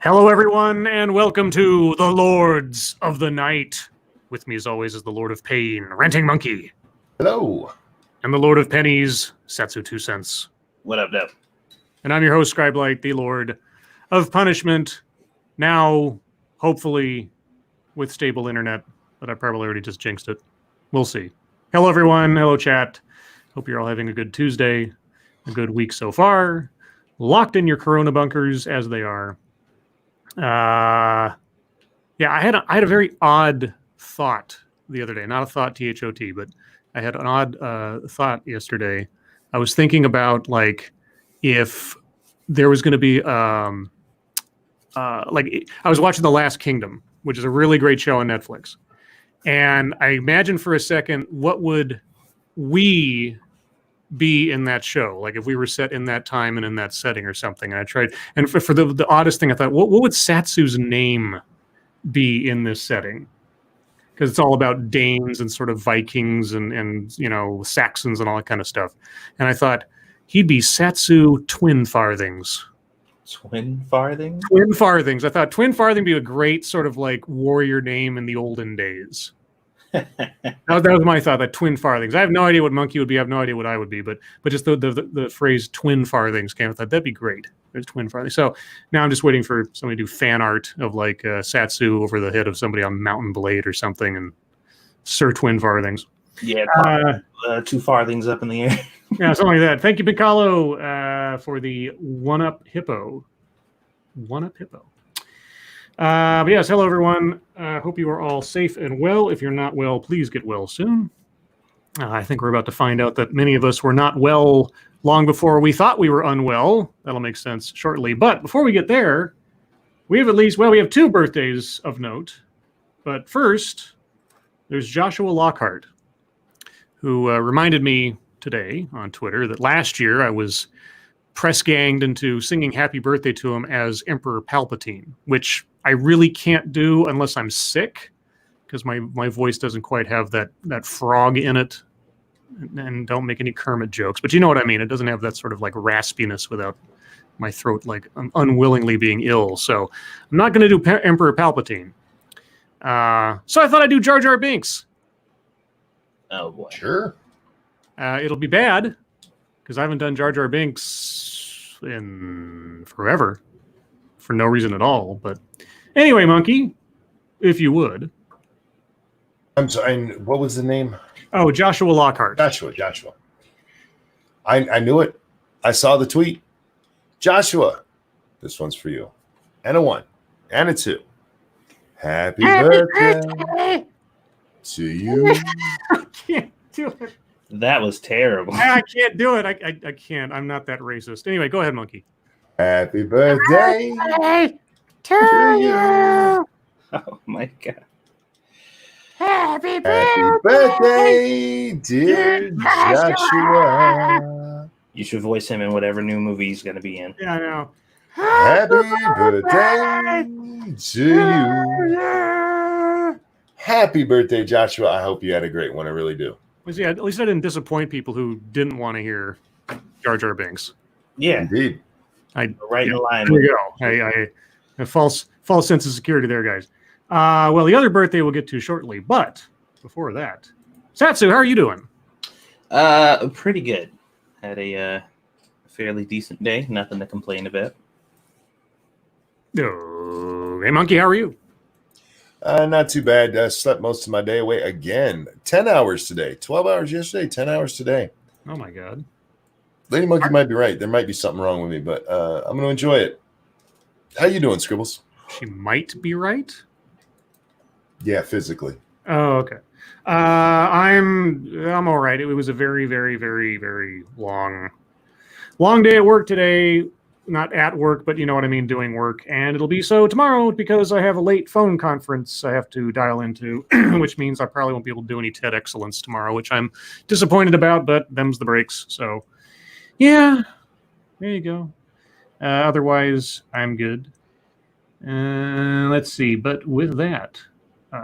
Hello, everyone, and welcome to the Lords of the Night. With me, as always, is the Lord of Pain, Ranting Monkey. Hello. And the Lord of Pennies, Satsu 2 cents. What up, Deb? And I'm your host, Scribe, the Lord of Punishment. Now, hopefully, with stable internet, but I probably already just jinxed it. We'll see. Hello, everyone. Hello, chat. Hope you're all having a good Tuesday, a good week so far. Locked in your Corona bunkers as they are. Yeah, I had a very odd thought the other day. Not a thought, T-H-O-T, but I had an odd thought yesterday. I was thinking about, like, if there was going to be, I was watching The Last Kingdom, which is a really great show on Netflix. And I imagined for a second, what would we be in that show? Like if we were set in that time and in that setting or something. And I tried, and for the oddest thing, I thought, what would Satsu's name be in this setting? Because it's all about Danes and sort of Vikings and you know, Saxons and all that kind of stuff. And I thought he'd be Satsu Twin Farthings. Twin Farthings? Twin Farthings. I thought Twin Farthing would be a great sort of like warrior name in the olden days. that was my thought, that Twin Farthings. I have no idea what Monkey would be. I have no idea what I would be, but just the phrase Twin Farthings came. I thought that'd be great. There's Twin Farthings. So now I'm just waiting for somebody to do fan art of like Satsu over the head of somebody on Mountain Blade or something, and Sir Twin Farthings. Yeah, 2 farthings up in the air. Yeah, something like that. Thank you, Piccolo, for the one-up hippo. One-up hippo. But yes, hello everyone. Hope you are all safe and well. If you're not well, please get well soon. I think we're about to find out that many of us were not well long before we thought we were unwell. That'll make sense shortly. But before we get there, we have we have 2 birthdays of note. But first, there's Joshua Lockhart, who reminded me today on Twitter that last year I was press-ganged into singing happy birthday to him as Emperor Palpatine, which I really can't do unless I'm sick, because my voice doesn't quite have that frog in it, and don't make any Kermit jokes. But you know what I mean. It doesn't have that sort of like raspiness without my throat like unwillingly being ill. So I'm not going to do Emperor Palpatine. So I thought I'd do Jar Jar Binks. Oh, boy. Sure. It'll be bad, because I haven't done Jar Jar Binks in forever, for no reason at all. But anyway, Monkey, if you would. I'm sorry. What was the name? Oh, Joshua Lockhart. Joshua. I knew it. I saw the tweet. Joshua, this one's for you. And a 1 and a 2. Happy birthday to you. I can't do it. That was terrible. I can't do it. I can't. I'm not that racist. Anyway, go ahead, Monkey. Happy birthday to you. Oh, my God. Happy birthday, dear Joshua. You should voice him in whatever new movie he's going to be in. Yeah, I know. Happy birthday to you. Happy birthday, Joshua. I hope you had a great one. I really do. Well, see, at least I didn't disappoint people who didn't want to hear Jar Jar Binks. Yeah. Indeed. Right in the line. There you go. I a false sense of security there, guys. Well, the other birthday we'll get to shortly, but before that, Satsu, how are you doing? Pretty good. Had a fairly decent day. Nothing to complain about. Oh, hey, Monkey, how are you? Not too bad. Slept most of my day away again. 10 hours today. 12 hours yesterday. 10 hours today. Oh my God. Lady Monkey might be right. There might be something wrong with me, but I'm going to enjoy it. How you doing, Scribbles? She might be right. Yeah, physically. Oh, okay. I'm all right. It was a very, very, very, very long day at work today. Not at work, but you know what I mean, doing work. And it'll be so tomorrow because I have a late phone conference I have to dial into, which means I probably won't be able to do any TED Excellence tomorrow, which I'm disappointed about, but them's the breaks. So, yeah, there you go. Otherwise, I'm good. Let's see. But with that,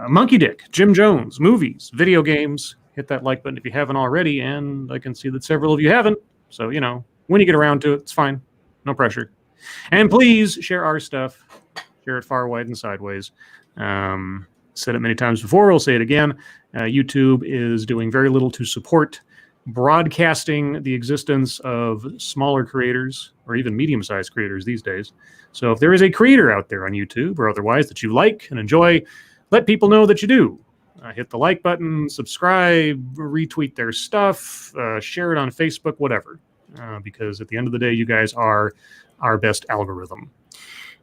Monkey Dick, Jim Jones, movies, video games. Hit that like button if you haven't already, and I can see that several of you haven't. So, you know, when you get around to it, it's fine. No pressure. And please share our stuff it far, wide, and sideways. Said it many times before. I'll say it again. YouTube is doing very little to support broadcasting the existence of smaller creators or even medium-sized creators these days. So if there is a creator out there on YouTube or otherwise that you like and enjoy, let people know that you do. Hit the like button, subscribe, retweet their stuff, share it on Facebook, whatever. Because at the end of the day, you guys are our best algorithm.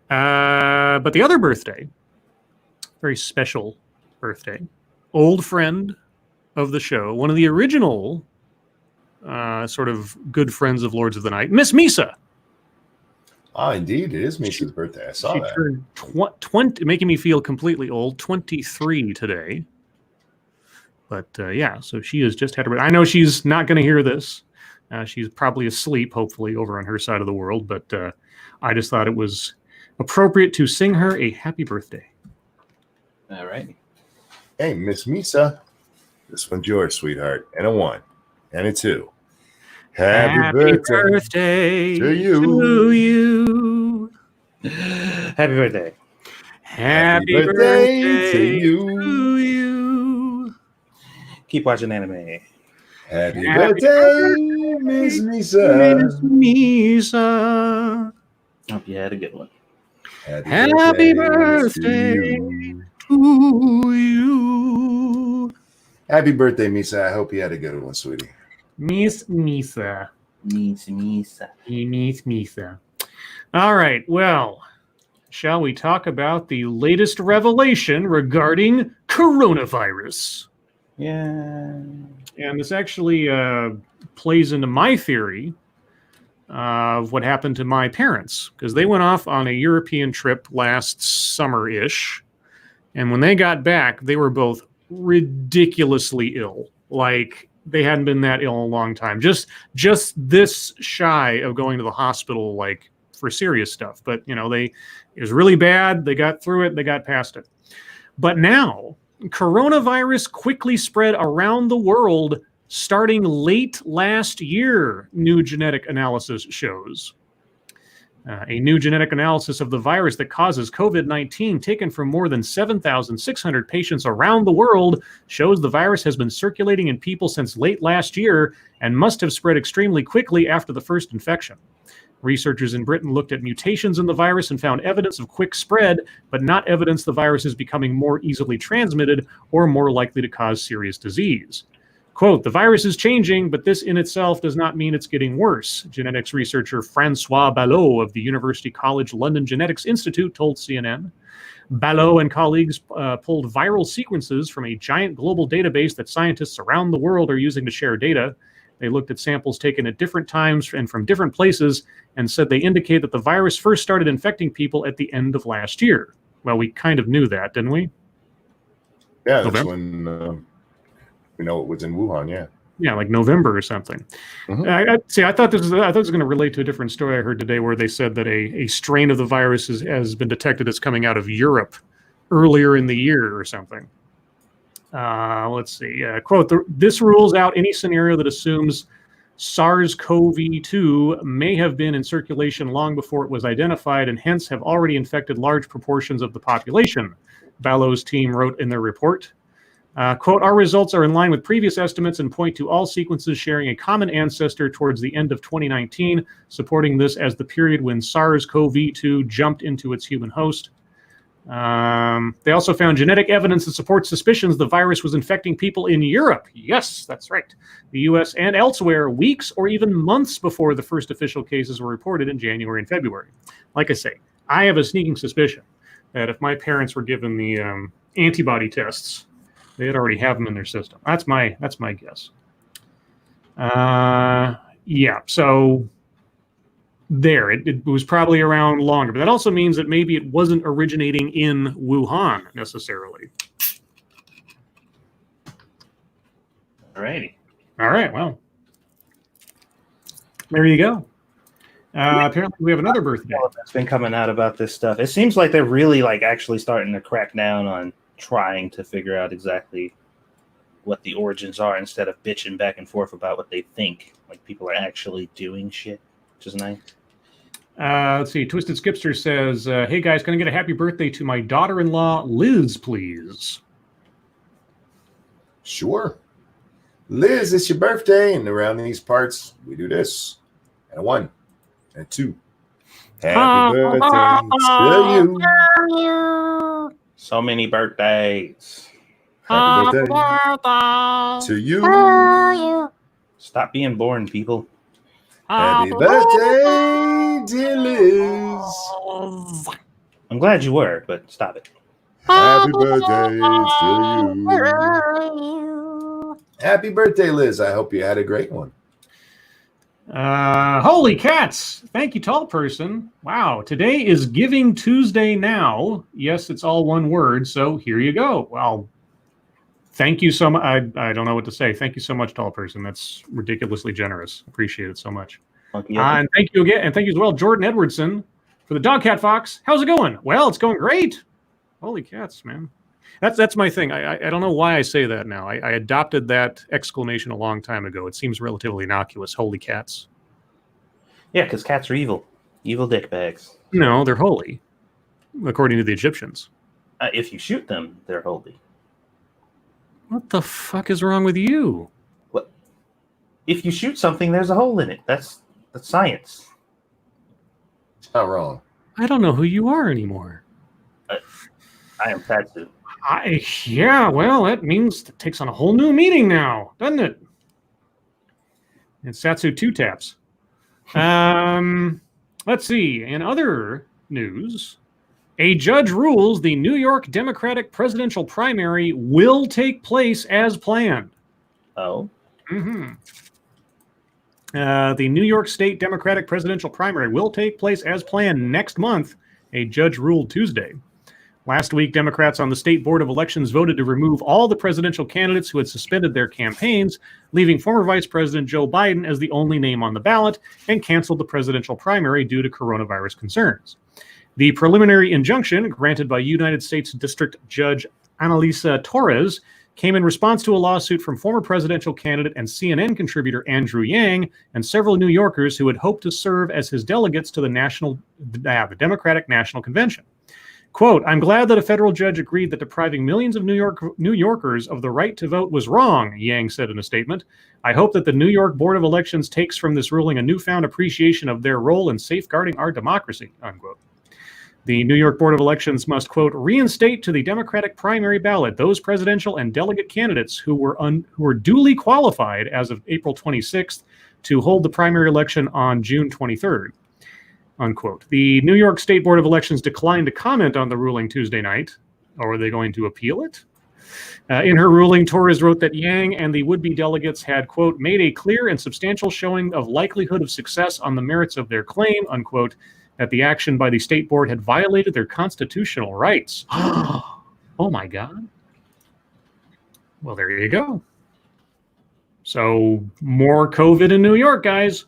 But the other birthday, very special birthday, old friend of the show, one of the original sort of good friends of Lords of the Night, Miss Misa. Ah, indeed, it is Misa's birthday. I saw She that. turned 20, making me feel completely old, 23 today. But yeah, so she has just had her. I know she's not going to hear this. She's probably asleep, hopefully, over on her side of the world. But I just thought it was appropriate to sing her a happy birthday. All right. Hey, Miss Misa, this one's yours, sweetheart. And a 1 and a 2. Happy birthday to you. you. Happy birthday. Happy birthday birthday to you. to you. Keep watching anime. Happy Happy birthday, Miss Misa. Miss Misa. Hope you had a good one. Happy to birthday you. to you. Happy birthday, Misa. I hope you had a good one, sweetie. Miss Misa. Misa. Miss Misa. All right, well, shall we talk about the latest revelation regarding coronavirus? Yeah. And this actually plays into my theory of what happened to my parents, because they went off on a European trip last summer-ish, and when they got back, they were both ridiculously ill. Like, they hadn't been that ill in a long time. Just this shy of going to the hospital, like, for serious stuff. But, you know, it was really bad. They got through it. They got past it. But now, coronavirus quickly spread around the world starting late last year, new genetic analysis shows. A new genetic analysis of the virus that causes COVID-19 taken from more than 7,600 patients around the world shows the virus has been circulating in people since late last year and must have spread extremely quickly after the first infection. Researchers in Britain looked at mutations in the virus and found evidence of quick spread, but not evidence the virus is becoming more easily transmitted or more likely to cause serious disease. Quote, the virus is changing, but this in itself does not mean it's getting worse, genetics researcher Francois Ballot of the University College London Genetics Institute told CNN. Ballot and colleagues pulled viral sequences from a giant global database that scientists around the world are using to share data. They looked at samples taken at different times and from different places and said they indicate that the virus first started infecting people at the end of last year. Well, we kind of knew that, didn't we? Yeah, that's November? when we know it was in Wuhan. Yeah. Yeah, like November or something. Mhm. I thought this was going to relate to a different story I heard today, where they said that a strain of the virus has been detected that's coming out of Europe earlier in the year or something. Let's see. Quote, this rules out any scenario that assumes SARS-CoV-2 may have been in circulation long before it was identified and hence have already infected large proportions of the population, Ballot's team wrote in their report. Quote, our results are in line with previous estimates and point to all sequences sharing a common ancestor towards the end of 2019, supporting this as the period when SARS-CoV-2 jumped into its human host. They also found genetic evidence that supports suspicions the virus was infecting people in Europe. Yes, that's right. The US and elsewhere, weeks or even months before the first official cases were reported in January and February. Like I say, I have a sneaking suspicion that if my parents were given the antibody tests, they'd already have them in their system. That's my guess. Yeah, so there, it was probably around longer, but that also means that maybe it wasn't originating in Wuhan necessarily. All righty. All right, well, there you go. Apparently we have another birthday. That's been coming out about this stuff. It seems like they're really actually starting to crack down on trying to figure out exactly what the origins are instead of bitching back and forth about what they think. Like, people are actually doing shit, which is nice. Let's see. Twisted Skipster says, hey guys, can I get a happy birthday to my daughter-in-law, Liz, please? Sure. Liz, it's your birthday, and around these parts, we do this. And a 1, and a 2. Happy birthday to you. So many birthdays. Happy birthday to you. Stop being born, people. Happy birthday, dear Liz. I'm glad you were, but stop it. Happy birthday to you. Happy birthday, Liz. I hope you had a great one. Holy cats. Thank you, tall person. Wow. Today is Giving Tuesday now. Yes, it's all one word. So here you go. Well, thank you so much. I don't know what to say. Thank you so much, tall person. That's ridiculously generous. Appreciate it so much. And thank you again. And thank you as well, Jordan Edwardson, for the Dog Cat Fox. How's it going? Well, it's going great. Holy cats, man. That's my thing. I don't know why I say that now. I adopted that exclamation a long time ago. It seems relatively innocuous. Holy cats. Yeah, because cats are evil. Evil dickbags. No, they're holy, according to the Egyptians. If you shoot them, they're holy. What the fuck is wrong with you? What? If you shoot something, there's a hole in it. That's science. It's not wrong. I don't know who you are anymore. I am Satsu. Yeah, well, that means it takes on a whole new meaning now, doesn't it? And Satsu 2 taps. Let's see. In other news, a judge rules the New York Democratic presidential primary will take place as planned. Oh. Mm-hmm. The New York State Democratic presidential primary will take place as planned next month, a judge ruled Tuesday. Last week, Democrats on the State Board of Elections voted to remove all the presidential candidates who had suspended their campaigns, leaving former Vice President Joe Biden as the only name on the ballot, and canceled the presidential primary due to coronavirus concerns. The preliminary injunction, granted by United States District Judge Annalisa Torres, came in response to a lawsuit from former presidential candidate and CNN contributor Andrew Yang and several New Yorkers who had hoped to serve as his delegates to the Democratic National Convention. Quote, I'm glad that a federal judge agreed that depriving millions of New Yorkers of the right to vote was wrong, Yang said in a statement. I hope that the New York Board of Elections takes from this ruling a newfound appreciation of their role in safeguarding our democracy, unquote. The New York Board of Elections must, quote, reinstate to the Democratic primary ballot those presidential and delegate candidates who were duly qualified as of April 26th to hold the primary election on June 23rd. Unquote. The New York State Board of Elections declined to comment on the ruling Tuesday night. Or are they going to appeal it? In her ruling, Torres wrote that Yang and the would-be delegates had, quote, made a clear and substantial showing of likelihood of success on the merits of their claim, unquote, that the action by the state board had violated their constitutional rights. Oh my God. Well, there you go. So more COVID in New York, guys.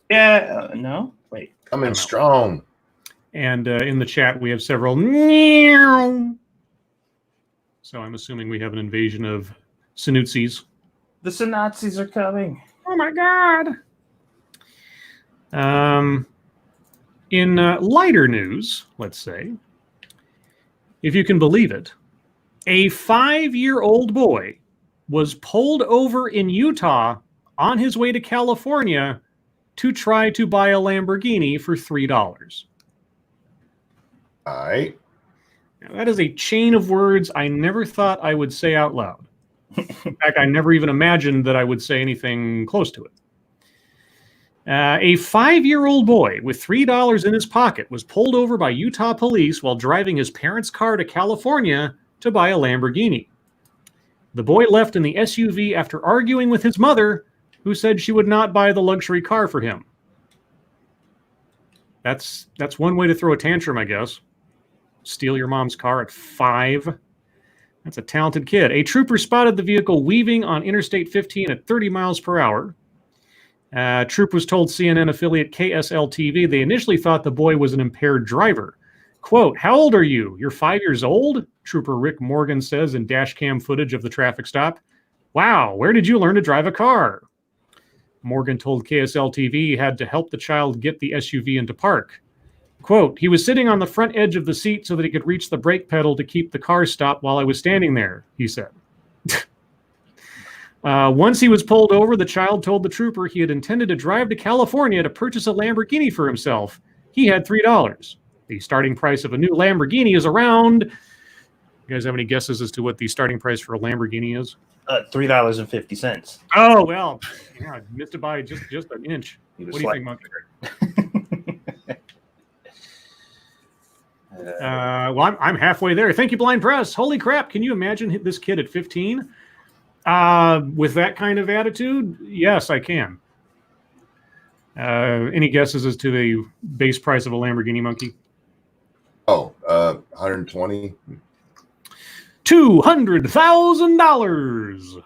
Yeah, no, wait. Coming strong. And in the chat, we have several. So I'm assuming we have an invasion of Sanutsies. The Sanazis are coming. Oh my God. In lighter news, let's say, if you can believe it, a 5-year-old boy was pulled over in Utah on his way to California to try to buy a Lamborghini for $3. All right. Now, that is a chain of words I never thought I would say out loud. In fact, I never even imagined that I would say anything close to it. A 5-year-old boy with $3 in his pocket was pulled over by Utah police while driving his parents' car to California to buy a Lamborghini. The boy left in the SUV after arguing with his mother, who said she would not buy the luxury car for him. That's one way to throw a tantrum, I guess. Steal your mom's car at 5. That's a talented kid. A trooper spotted the vehicle weaving on Interstate 15 at 30 miles per hour. Troopers told CNN affiliate KSL-TV they initially thought the boy was an impaired driver. Quote, how old are you? You're 5 years old? Trooper Rick Morgan says in dash cam footage of the traffic stop. Wow, where did you learn to drive a car? Morgan told KSL TV he had to help the child get the SUV into park. Quote, he was sitting on the front edge of the seat so that he could reach the brake pedal to keep the car stopped while I was standing there, he said. Once he was pulled over, the child told the trooper he had intended to drive to California to purchase a Lamborghini for himself. He had $3. The starting price of a new Lamborghini is around... You guys have any guesses as to what the starting price for a Lamborghini is? $3.50. Oh, well, yeah, I missed it by just an inch. What do you think, Monkey? Well, I'm halfway there. Thank you, Blind Press. Holy crap, can you imagine this kid at 15? With that kind of attitude? Yes, I can. Any guesses as to the base price of a Lamborghini, Monkey? Oh, 120. $200,000.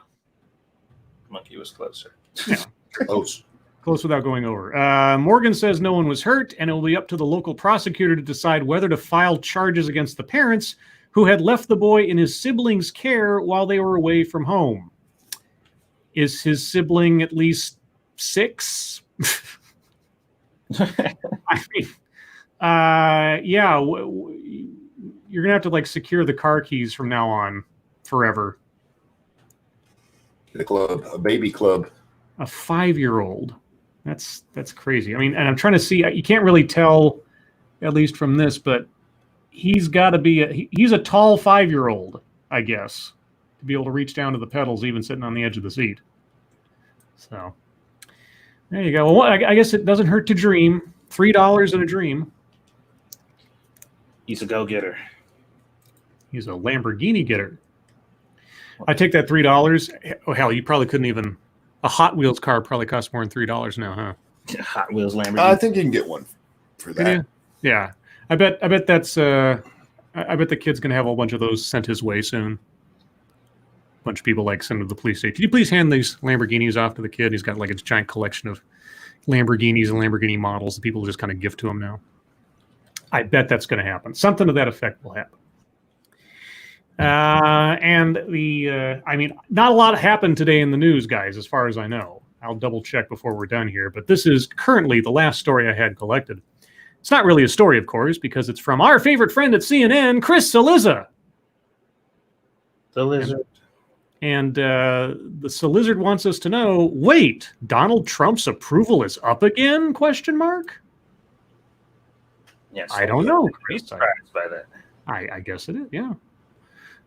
Monkey was closer. Yeah. Close. Close without going over. Morgan says no one was hurt, and it will be up to the local prosecutor to decide whether to file charges against the parents who had left the boy in his siblings' care while they were away from home. Is his sibling at least 6? I mean, yeah, you're gonna have to like secure the car keys from now on forever. The club, a baby club. A 5-year-old. That's crazy. I mean, and I'm trying to see. You can't really tell, at least from this, but he's got to be he's a tall 5-year-old, I guess, to be able to reach down to the pedals, even sitting on the edge of the seat. So there you go. Well, I guess it doesn't hurt to dream. $3 in a dream. He's a go-getter. He's a Lamborghini getter. I take that $3. Oh, hell, you probably couldn't even... A Hot Wheels car probably costs more than $3 now, huh? Hot Wheels Lamborghini. I think you can get one for that. Yeah. I bet that's... I bet the kid's going to have a whole bunch of those sent his way soon. A bunch of people like send to the police station. Could you please hand these Lamborghinis off to the kid? He's got like a giant collection of Lamborghinis and Lamborghini models that people just kind of gift to him now. I bet that's going to happen. Something to that effect will happen. And I mean, not a lot happened today in the news, guys, as far as I know. I'll double check before we're done here, but this is currently the last story I had collected. It's not really a story, of course, because it's from our favorite friend at CNN, Chris Saliza. The lizard. And the Lizard wants us to know, wait, Donald Trump's approval is up again? Question mark? Yes. I don't know. Chris. Surprised by that. I guess it is, yeah.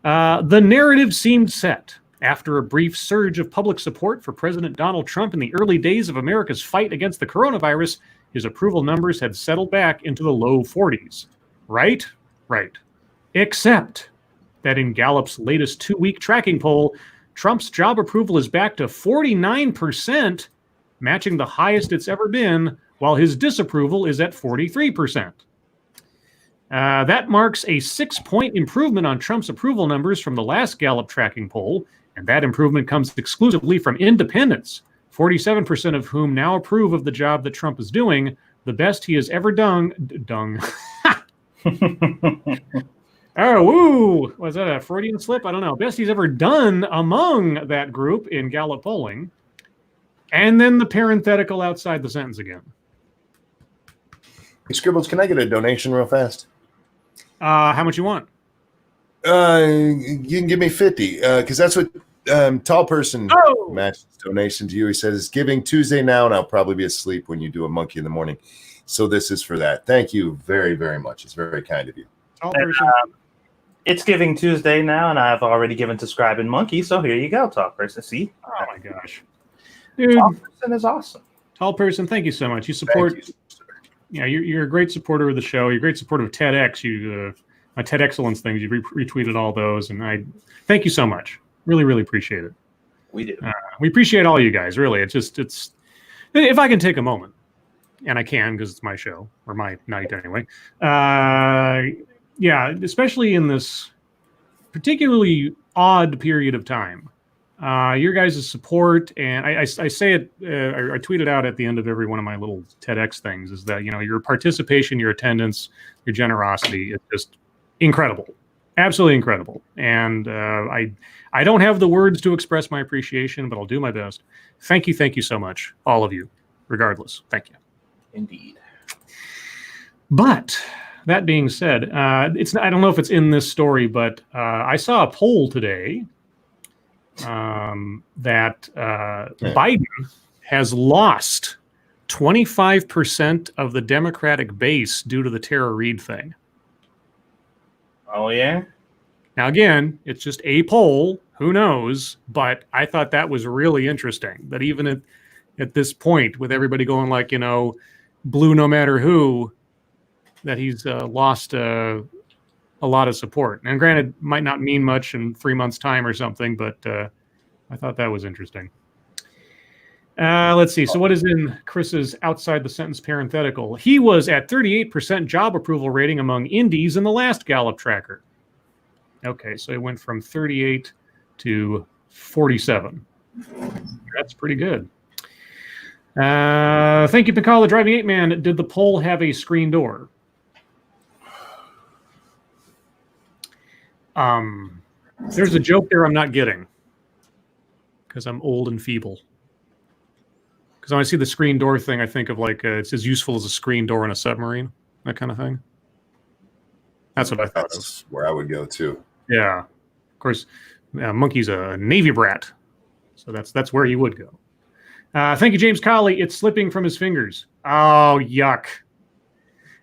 The narrative seemed set after a brief surge of public support for President Donald Trump in the early days of America's fight against the coronavirus. His approval numbers had settled back into the low 40s. Right? Right. Except that in Gallup's latest 2-week tracking poll, Trump's job approval is back to 49%, matching the highest it's ever been, while his disapproval is at 43%. That marks a 6-point improvement on Trump's approval numbers from the last Gallup tracking poll, and that improvement comes exclusively from independents, 47% of whom now approve of the job that Trump is doing, the best he has ever done. Oh, woo! Was that a Freudian slip? I don't know. Best he's ever done among that group in Gallup polling. And then the parenthetical outside the sentence again. Hey, Scribbles, can I get a donation real fast? How much you want? You can give me 50, because that's what Tall Person matched his donation to you. He says it's Giving Tuesday now, and I'll probably be asleep when you do a monkey in the morning. So this is for that. Thank you very, very much. It's very kind of you. Tall Person. It's Giving Tuesday now, and I've already given to Scribe and Monkey, so here you go, Tall Person. See? Oh, my gosh. Dude, Tall Person is awesome. Tall Person, thank you so much. You support... Thank you. Yeah, you're a great supporter of the show. You're a great supporter of TEDx. My TED Excellence things. You retweeted all those, and I thank you so much. Really, really appreciate it. We do. We appreciate all you guys. Really, it's if I can take a moment, and I can because it's my show or my night anyway. Yeah, especially in this particularly odd period of time. Your guys' support, and I say it, I tweet it out at the end of every one of my little TEDx things, is that, your participation, your attendance, your generosity is just incredible. Absolutely incredible. And I don't have the words to express my appreciation, but I'll do my best. Thank you so much, all of you, regardless. Thank you. Indeed. But that being said, I don't know if it's in this story, but I saw a poll today that Biden has lost 25% of the Democratic base due to the Tara Reade thing. Oh, yeah? Now, again, it's just a poll. Who knows? But I thought that was really interesting, that even at this point, with everybody going like, blue no matter who, that he's lost a lot of support. And granted, might not mean much in 3 months' time or something, but I thought that was interesting. Let's see. So what is in Chris's outside the sentence parenthetical? He was at 38% job approval rating among indies in the last Gallup tracker. Okay, so it went from 38 to 47. That's pretty good. Thank you, Picard, the Driving 8 Man. Did the poll have a screen door? There's a joke there I'm not getting because I'm old and feeble. Because when I see the screen door thing, I think of like it's as useful as a screen door in a submarine, that kind of thing. That's what I thought. That's where I would go too. Yeah, of course. Monkey's a Navy brat, so that's where he would go. Thank you, James Colley. It's slipping from his fingers. Oh, yuck!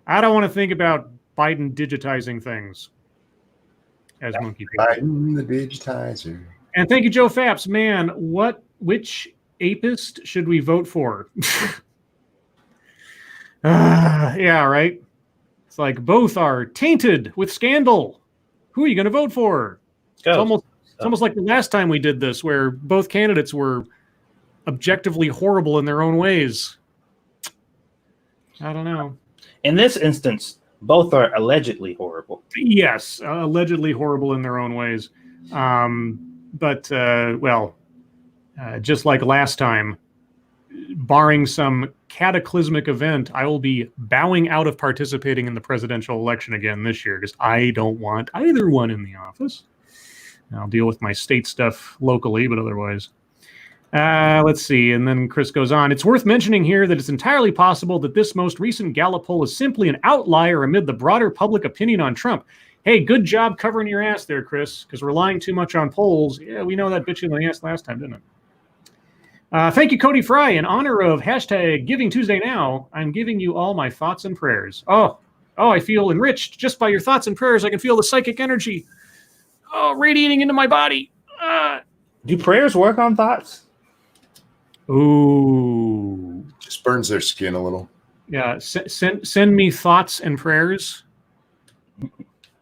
I don't want to think about Biden digitizing things. As Monkey. Biden the digitizer. And thank you, Joe Fapps. Man, which apist should we vote for? Yeah, right. It's like both are tainted with scandal. Who are you going to vote for? It's almost like the last time we did this, where both candidates were objectively horrible in their own ways. I don't know. In this instance, both are allegedly horrible. Yes, allegedly horrible in their own ways. Just like last time, barring some cataclysmic event, I will be bowing out of participating in the presidential election again this year because I don't want either one in the office. I'll deal with my state stuff locally, but otherwise. Let's see. And then Chris goes on. It's worth mentioning here that it's entirely possible that this most recent Gallup poll is simply an outlier amid the broader public opinion on Trump. Hey, good job covering your ass there, Chris, because relying too much on polls. Yeah, we know that bit you in the ass last time, didn't it? Thank you, Cody Fry. In honor of hashtag Giving Tuesday Now, I'm giving you all my thoughts and prayers. Oh, I feel enriched just by your thoughts and prayers. I can feel the psychic energy radiating into my body. Do prayers work on thoughts? Ooh. Just burns their skin a little. Yeah, send me thoughts and prayers.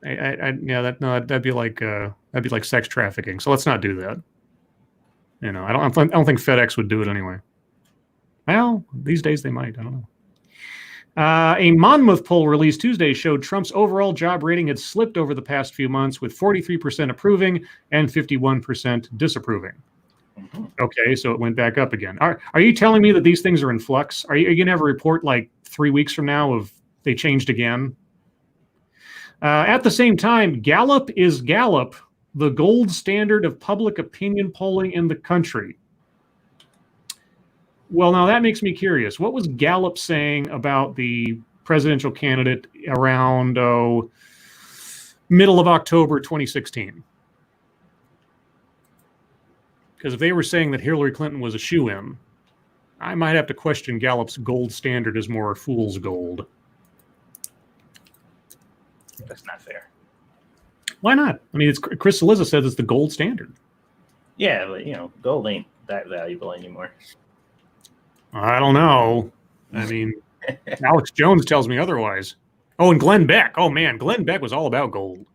That'd be like sex trafficking. So let's not do that. I don't think FedEx would do it anyway. Well, these days they might. I don't know. A Monmouth poll released Tuesday showed Trump's overall job rating had slipped over the past few months, with 43% approving and 51% disapproving. Mm-hmm. Okay, so it went back up again. Are you telling me that these things are in flux? Are you going to have a report like 3 weeks from now of they changed again? At the same time, Gallup is Gallup, the gold standard of public opinion polling in the country. Well, now that makes me curious. What was Gallup saying about the presidential candidate around middle of October 2016? Because if they were saying that Hillary Clinton was a shoo-in, I might have to question Gallup's gold standard as more fool's gold. That's not fair. Why not? I mean, Chris Cillizza says it's the gold standard. Yeah, but gold ain't that valuable anymore. I don't know. I mean, Alex Jones tells me otherwise. Oh, and Glenn Beck. Oh man, Glenn Beck was all about gold.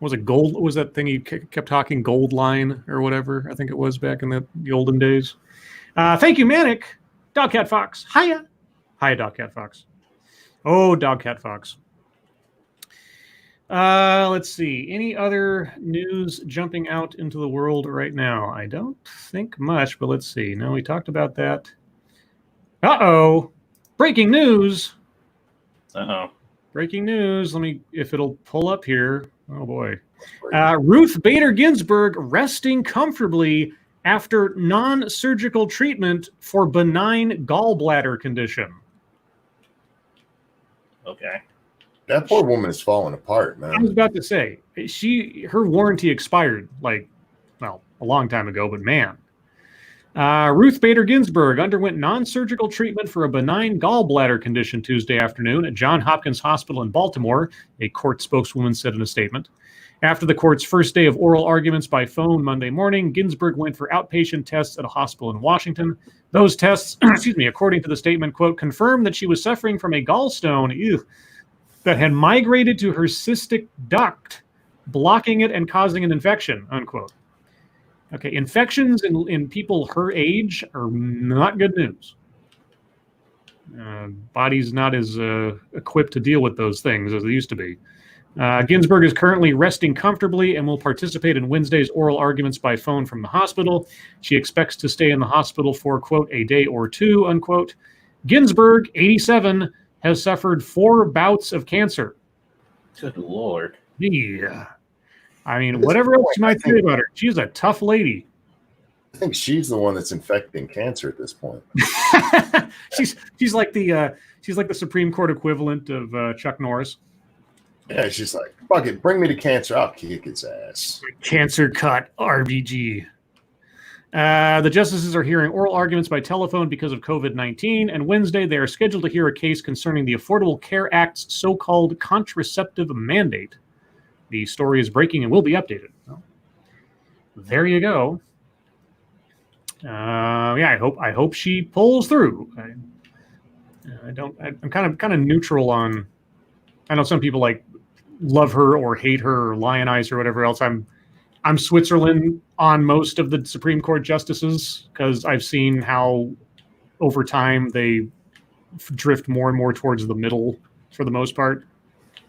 Was it gold? What was that thing he kept talking? Gold line or whatever. I think it was back in the olden days. Thank you, Manic. Dogcat Fox. Hiya. Hiya, Dogcat Fox. Oh, Dogcat Fox. Let's see. Any other news jumping out into the world right now? I don't think much, but let's see. No, we talked about that. Uh-oh. Breaking news. Uh-oh. Breaking news. Let me, if it'll pull up here. Oh, boy. Ruth Bader Ginsburg resting comfortably after non-surgical treatment for benign gallbladder condition. Okay. That poor woman is falling apart, I was man. about to say, her warranty expired a long time ago, but man. Ruth Bader Ginsburg underwent non-surgical treatment for a benign gallbladder condition Tuesday afternoon at Johns Hopkins Hospital in Baltimore, a court spokeswoman said in a statement. After the court's first day of oral arguments by phone Monday morning, Ginsburg went for outpatient tests at a hospital in Washington. Those tests, according to the statement, quote, confirmed that she was suffering from a gallstone that had migrated to her cystic duct, blocking it and causing an infection, unquote. Okay, infections in people her age are not good news. Body's not as equipped to deal with those things as they used to be. Ginsburg is currently resting comfortably and will participate in Wednesday's oral arguments by phone from the hospital. She expects to stay in the hospital for, quote, a day or two, unquote. Ginsburg, 87, has suffered 4 bouts of cancer. Good Lord. Yeah. I mean, whatever else you might say about her, she's a tough lady. I think she's the one that's infecting cancer at this point. she's like the Supreme Court equivalent of Chuck Norris. Yeah, she's like, fuck it, bring me to cancer. I'll kick its ass. Cancer cut RBG. The justices are hearing oral arguments by telephone because of COVID-19, and Wednesday they are scheduled to hear a case concerning the Affordable Care Act's so-called contraceptive mandate. The story is breaking and will be updated. Well, there you go. I hope she pulls through. I'm kind of neutral on. I know some people love her or hate her or lionize her or whatever else. I'm Switzerland on most of the Supreme Court justices because I've seen how over time they drift more and more towards the middle for the most part.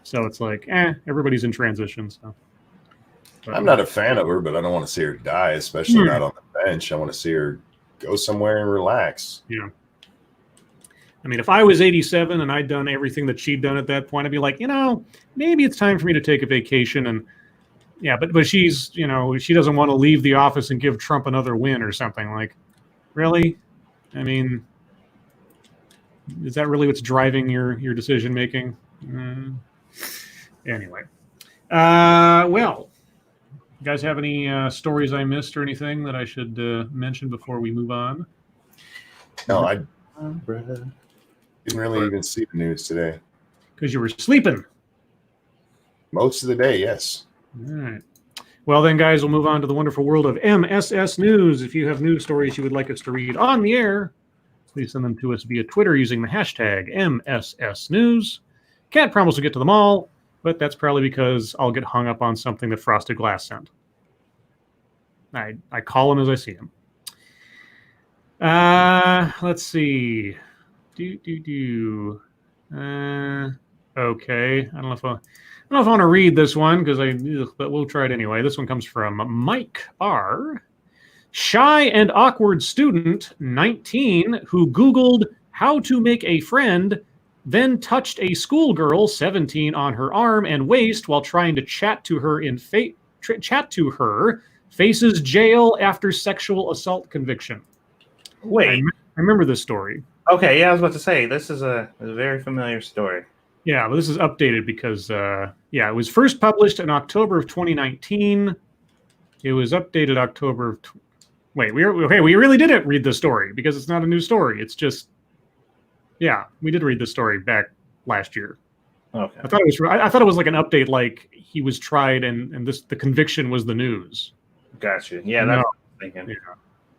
So it's like, everybody's in transition. So I'm not a fan of her, but I don't want to see her die, especially not on the bench. I want to see her go somewhere and relax. Yeah. I mean, if I was 87 and I'd done everything that she'd done at that point, I'd be like, maybe it's time for me to take a vacation. And yeah, but she's, she doesn't want to leave the office and give Trump another win or something. Like, really? I mean, is that really what's driving your decision making? Anyway, well, you guys have any stories I missed or anything that I should mention before we move on? No, I didn't really even see the news today. Because you were sleeping. Most of the day, yes. All right. Well, then, guys, we'll move on to the wonderful world of MSS News. If you have news stories you would like us to read on the air, please send them to us via Twitter using the hashtag MSS News. Can't promise we'll get to them all, but that's probably because I'll get hung up on something that Frosted Glass sent. I call them as I see them. Let's see. Okay. I don't know if I want to read this one but we'll try it anyway. This one comes from Mike R. Shy and awkward student, 19, who Googled how to make a friend, then touched a schoolgirl, 17, on her arm and waist while trying to chat to her faces jail after sexual assault conviction. Wait. I remember this story. Okay, yeah, I was about to say, this is a very familiar story. Yeah, but this is updated because, it was first published in October of 2019. It was updated October of... we really didn't read the story because it's not a new story. It's just... Yeah, we did read the story back last year. Okay. I thought it was like an update, like he was tried and the conviction was the news. Gotcha. Yeah, that's what I'm thinking. Yeah.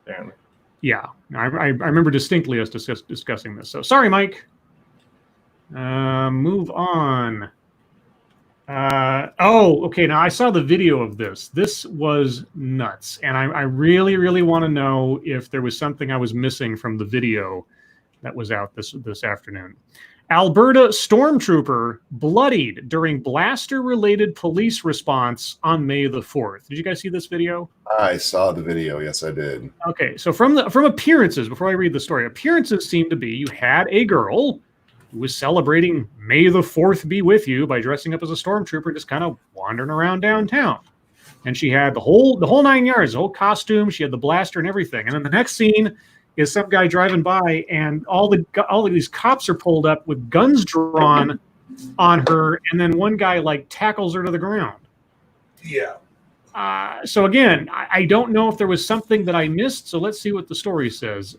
Apparently. Yeah, I remember distinctly us discussing this. So sorry, Mike. Move on. Okay. Now I saw the video of this. This was nuts, and I really, really want to know if there was something I was missing from the video that was out this afternoon. Alberta stormtrooper bloodied during blaster-related police response on May the 4th. Did you guys see this video? I saw the video. Yes, I did. Okay, so from appearances, before I read the story, appearances seem to be you had a girl who was celebrating May the 4th be with you by dressing up as a stormtrooper, just kind of wandering around downtown. And she had the whole 9 yards, the whole costume. She had the blaster and everything. And then the next scene is some guy driving by, and all of these cops are pulled up with guns drawn on her, and then one guy like tackles her to the ground. Yeah. So again, I don't know if there was something that I missed, so let's see what the story says.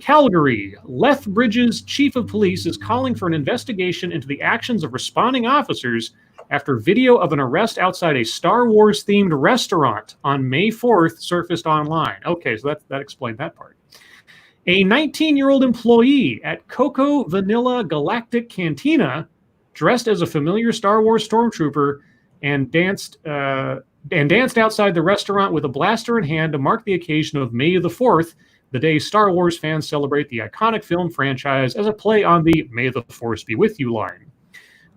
Calgary, Lethbridge's chief of police is calling for an investigation into the actions of responding officers after video of an arrest outside a Star Wars-themed restaurant on May 4th surfaced online. Okay, so that explained that part. A 19-year-old employee at Coco Vanilla Galactic Cantina, dressed as a familiar Star Wars stormtrooper, and danced outside the restaurant with a blaster in hand to mark the occasion of May the 4th, the day Star Wars fans celebrate the iconic film franchise as a play on the May the Force be with you line.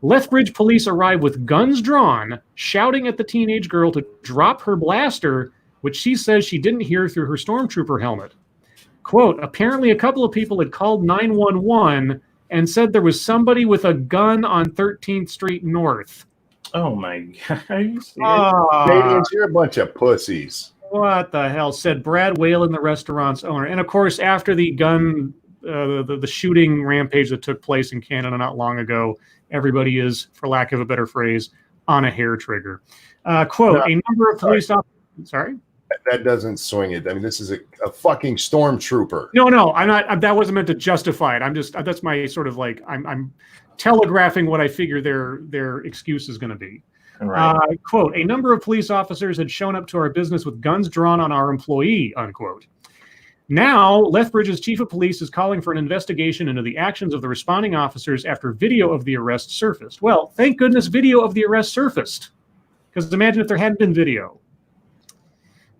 Lethbridge police arrive with guns drawn, shouting at the teenage girl to drop her blaster, which she says she didn't hear through her stormtrooper helmet. Quote, apparently a couple of people had called 911 and said there was somebody with a gun on 13th Street North. Oh my God. Are you serious? Canadians, you're a bunch of pussies. What the hell, said Brad Whalen, the restaurant's owner. And of course, after the gun, the shooting rampage that took place in Canada not long ago, everybody is, for lack of a better phrase, on a hair trigger. Quote, No, a number of police officers, sorry? That doesn't swing it. I mean, this is a fucking stormtrooper. No, I'm not. That wasn't meant to justify it. I'm just, that's my sort of like, I'm telegraphing what I figure their excuse is going to be. Right. Quote, a number of police officers had shown up to our business with guns drawn on our employee, unquote. Now, Lethbridge's chief of police is calling for an investigation into the actions of the responding officers after video of the arrest surfaced. Well, thank goodness video of the arrest surfaced. Because imagine if there hadn't been video.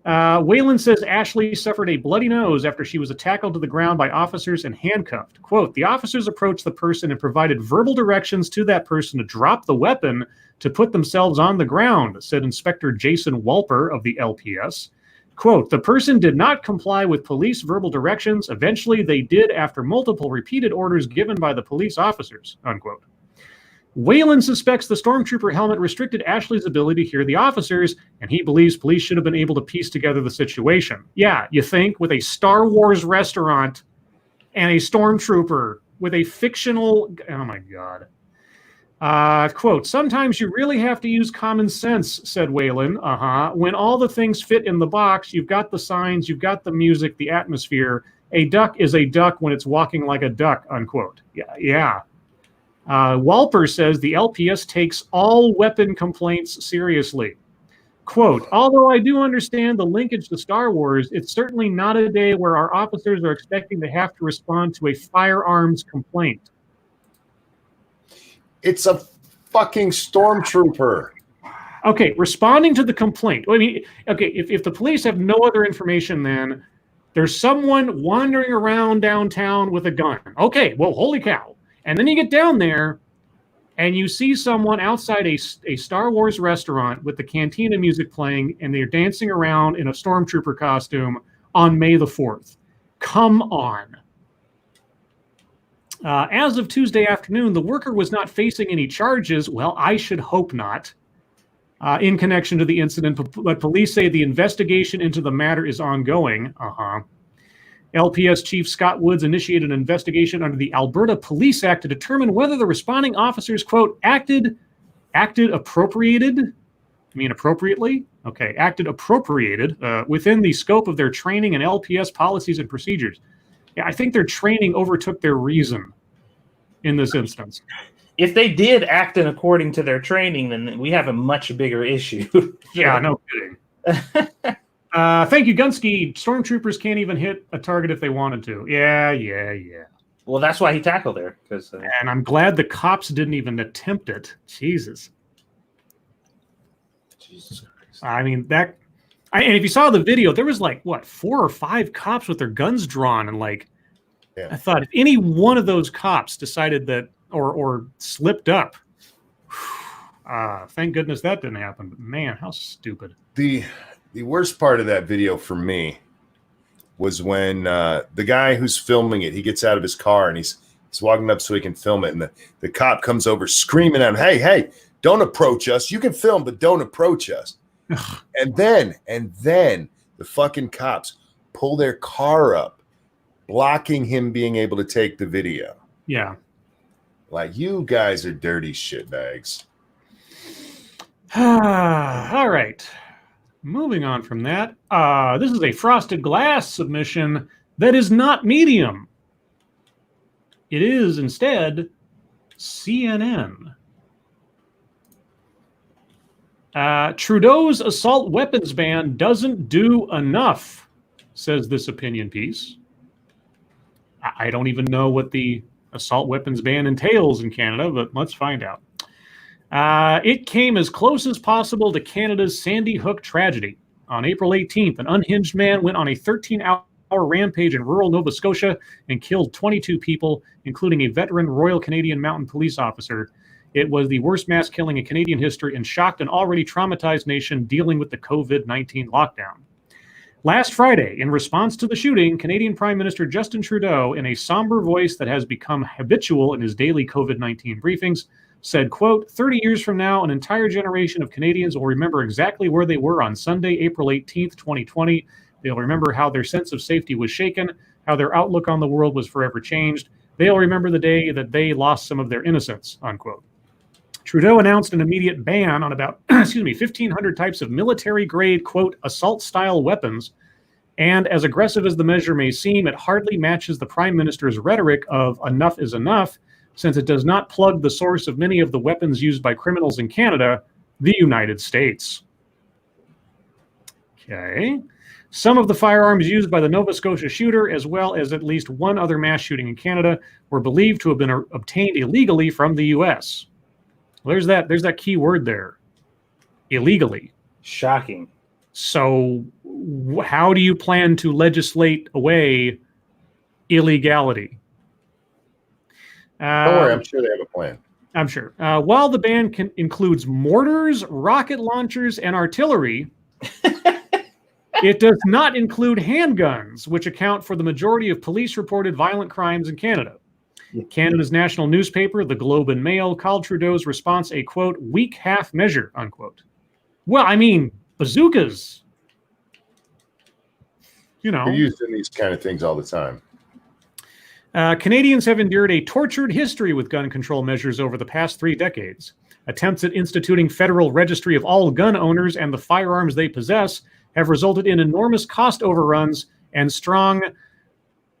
Whalen says Ashley suffered a bloody nose after she was tackled to the ground by officers and handcuffed. Quote, the officers approached the person and provided verbal directions to that person to drop the weapon to put themselves on the ground, said Inspector Jason Walper of the LPS. Quote, the person did not comply with police verbal directions. Eventually, they did after multiple repeated orders given by the police officers, unquote. Whalen suspects the stormtrooper helmet restricted Ashley's ability to hear the officers, and he believes police should have been able to piece together the situation. Yeah, you think with a Star Wars restaurant and a stormtrooper with a fictional... Oh, my God. Quote, sometimes you really have to use common sense, said Whalen. When all the things fit in the box, you've got the signs, you've got the music, the atmosphere. A duck is a duck when it's walking like a duck, unquote. Yeah. Walper says the LPS takes all weapon complaints seriously. Quote, although I do understand the linkage to Star Wars, it's certainly not a day where our officers are expecting to have to respond to a firearms complaint. It's a fucking stormtrooper. Okay, responding to the complaint. I mean, okay, if the police have no other information, then there's someone wandering around downtown with a gun. Okay, well, holy cow. And then you get down there and you see someone outside a Star Wars restaurant with the cantina music playing, and they're dancing around in a stormtrooper costume on May the 4th. Come on. As of Tuesday afternoon, the worker was not facing any charges. Well, I should hope not. In connection to the incident, but police say the investigation into the matter is ongoing. LPS Chief Scott Woods initiated an investigation under the Alberta Police Act to determine whether the responding officers, quote, acted appropriated? Appropriately? Okay, acted appropriated within the scope of their training and LPS policies and procedures. Yeah, I think their training overtook their reason in this instance. If they did act in according to their training, then we have a much bigger issue. Yeah, no kidding. Thank you, Gunsky. Stormtroopers can't even hit a target if they wanted to. Yeah. Well, that's why he tackled her. And I'm glad the cops didn't even attempt it. Jesus Christ. I mean, and if you saw the video, there was like, 4 or 5 cops with their guns drawn. And Yeah. I thought if any one of those cops decided that or slipped up, thank goodness that didn't happen. But man, how stupid. The worst part of that video for me was when the guy who's filming it, he gets out of his car and he's walking up so he can film it, and the cop comes over screaming at him, hey, Don't approach us. You can film, but don't approach us. and then the fucking cops pull their car up, blocking him being able to take the video. Yeah. Like, you guys are dirty shitbags. All right. Moving on from that. This is a frosted glass submission that is not Medium. It is instead CNN. Trudeau's assault weapons ban doesn't do enough, says this opinion piece. I don't even know what the assault weapons ban entails in Canada, but let's find out. It came as close as possible to Canada's Sandy Hook tragedy. On April 18th, an unhinged man went on a 13-hour rampage in rural Nova Scotia and killed 22 people, including a veteran Royal Canadian Mounted Police officer. It was the worst mass killing in Canadian history and shocked an already traumatized nation dealing with the COVID-19 lockdown. Last Friday, in response to the shooting, Canadian Prime Minister Justin Trudeau, in a somber voice that has become habitual in his daily COVID-19 briefings, said, quote, 30 years from now, an entire generation of Canadians will remember exactly where they were on Sunday, April 18th, 2020. They'll remember how their sense of safety was shaken, how their outlook on the world was forever changed. They'll remember the day that they lost some of their innocence, unquote. Trudeau announced an immediate ban on about 1,500 types of military-grade, quote, assault-style weapons. And as aggressive as the measure may seem, it hardly matches the Prime Minister's rhetoric of enough is enough, since it does not plug the source of many of the weapons used by criminals in Canada, the United States. Okay. Some of the firearms used by the Nova Scotia shooter, as well as at least one other mass shooting in Canada, were believed to have been obtained illegally from the U.S. Well, there's that key word there. Illegally. Shocking. So how do you plan to legislate away illegality? Don't worry, I'm sure they have a plan. I'm sure. While the ban includes mortars, rocket launchers, and artillery, it does not include handguns, which account for the majority of police-reported violent crimes in Canada. Canada's national newspaper, the Globe and Mail, called Trudeau's response a, quote, weak half measure, unquote. Well, I mean, bazookas. You know. They're used in these kind of things all the time. Canadians have endured a tortured history with gun control measures over the past 3 decades. Attempts at instituting federal registry of all gun owners and the firearms they possess have resulted in enormous cost overruns and strong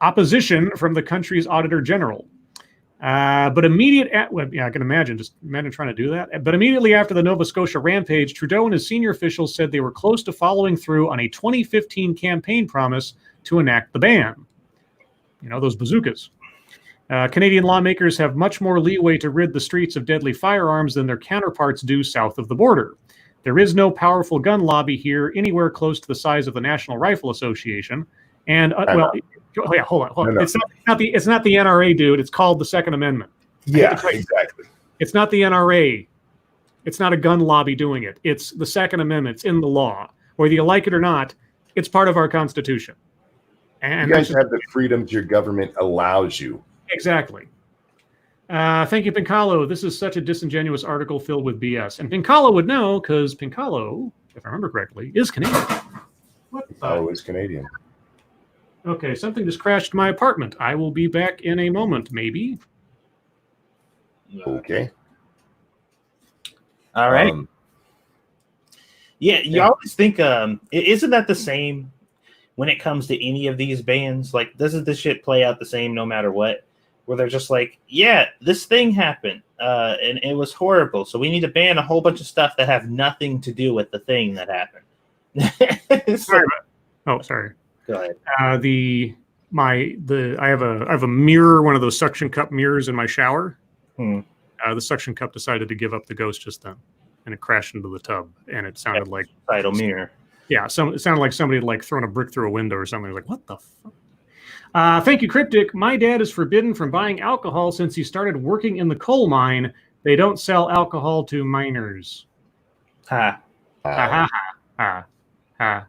opposition from the country's Auditor General. I can imagine. Just imagine trying to do that. But immediately after the Nova Scotia rampage, Trudeau and his senior officials said they were close to following through on a 2015 campaign promise to enact the ban. You know, those bazookas. Canadian lawmakers have much more leeway to rid the streets of deadly firearms than their counterparts do south of the border. There is no powerful gun lobby here anywhere close to the size of the National Rifle Association. And, hold on. It's not the NRA, dude. It's called the Second Amendment. Yeah, exactly. It's not the NRA. It's not a gun lobby doing it. It's the Second Amendment. It's in the law. Whether you like it or not, it's part of our Constitution. And you guys have the freedoms your government allows you. Exactly. Thank you, Pincalo. This is such a disingenuous article filled with BS. And Pincalo would know because Pincalo, if I remember correctly, is Canadian. What the? Pincalo is Canadian. Okay, something just crashed my apartment. I will be back in a moment, maybe. Okay. All right. You always think, isn't that the same when it comes to any of these bans? Like, doesn't this shit play out the same no matter what? Where they're just like, yeah, this thing happened, and it was horrible, so we need to ban a whole bunch of stuff that have nothing to do with the thing that happened. Sorry. Go ahead. I have a mirror, one of those suction cup mirrors in my shower. The suction cup decided to give up the ghost just then, and it crashed into the tub, and it sounded like title mirror. Yeah, it sounded like somebody had thrown a brick through a window or something. I was like, what the fuck? Thank you, Cryptic. My dad is forbidden from buying alcohol since he started working in the coal mine. They don't sell alcohol to minors. Ha. Ha ha ha ha.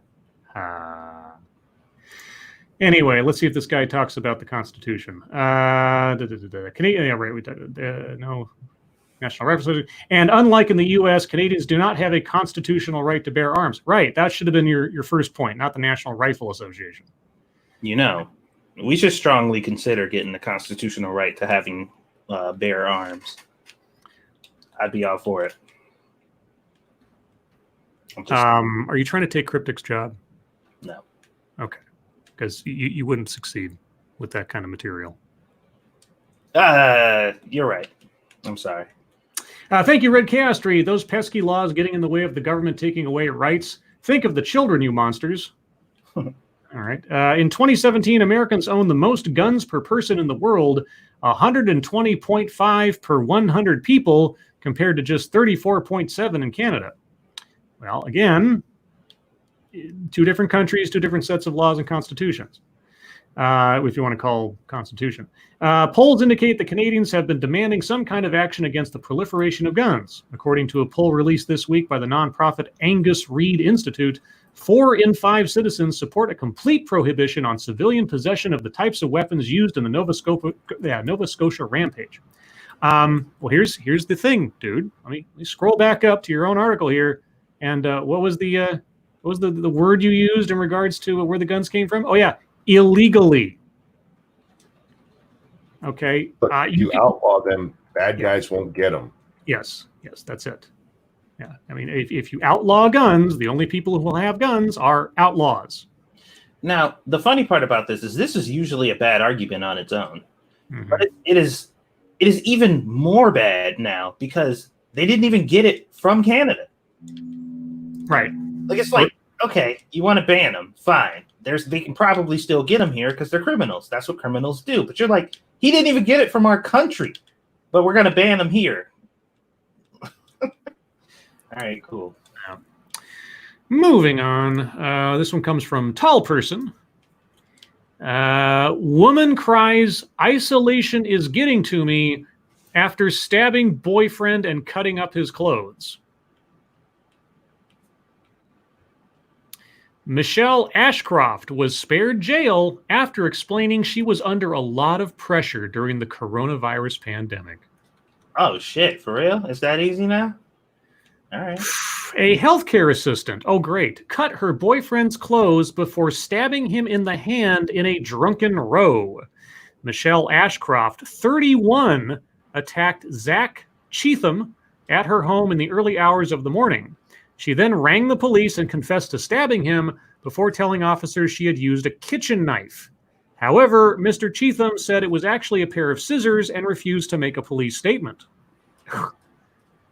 Anyway, let's see if this guy talks about the Constitution. Canadian, yeah, right. No. National Rifle Association. And unlike in the U.S., Canadians do not have a constitutional right to bear arms. Right. That should have been your first point, not the National Rifle Association. You know, we should strongly consider getting the constitutional right to having bear arms. I'd be all for it. Are you trying to take Cryptic's job? No. Okay. Because you wouldn't succeed with that kind of material. You're right. I'm sorry. Thank you, Red Castry. Those pesky laws getting in the way of the government taking away rights. Think of the children, you monsters. All right. In 2017, Americans own the most guns per person in the world, 120.5 per 100 people, compared to just 34.7 in Canada. Well, again, two different countries, two different sets of laws and constitutions, if you want to call constitution. Polls indicate that Canadians have been demanding some kind of action against the proliferation of guns. According to a poll released this week by the nonprofit Angus Reid Institute, 4 in 5 citizens support a complete prohibition on civilian possession of the types of weapons used in the Nova Scotia rampage. Well, here's the thing, dude. Let me scroll back up to your own article here. And what was the word you used in regards to where the guns came from? Oh yeah, illegally. Okay. But you outlaw them, bad guys won't get them. Yes, that's it. Yeah, I mean, if you outlaw guns, the only people who will have guns are outlaws. Now, the funny part about this is usually a bad argument on its own, but it is even more bad now because they didn't even get it from Canada. Right. Like, it's like, okay, you want to ban them, fine. They can probably still get them here because they're criminals. That's what criminals do. But you're like, he didn't even get it from our country, but we're going to ban them here. All right, cool. Yeah. Moving on. This one comes from Tall Person. Woman cries, isolation is getting to me after stabbing boyfriend and cutting up his clothes. Michelle Ashcroft was spared jail after explaining she was under a lot of pressure during the coronavirus pandemic. Oh, shit. For real? Is that easy now? All right. A healthcare assistant, oh great, cut her boyfriend's clothes before stabbing him in the hand in a drunken row. Michelle Ashcroft, 31, attacked Zach Cheatham at her home in the early hours of the morning. She then rang the police and confessed to stabbing him before telling officers she had used a kitchen knife. However, Mr. Cheatham said it was actually a pair of scissors and refused to make a police statement.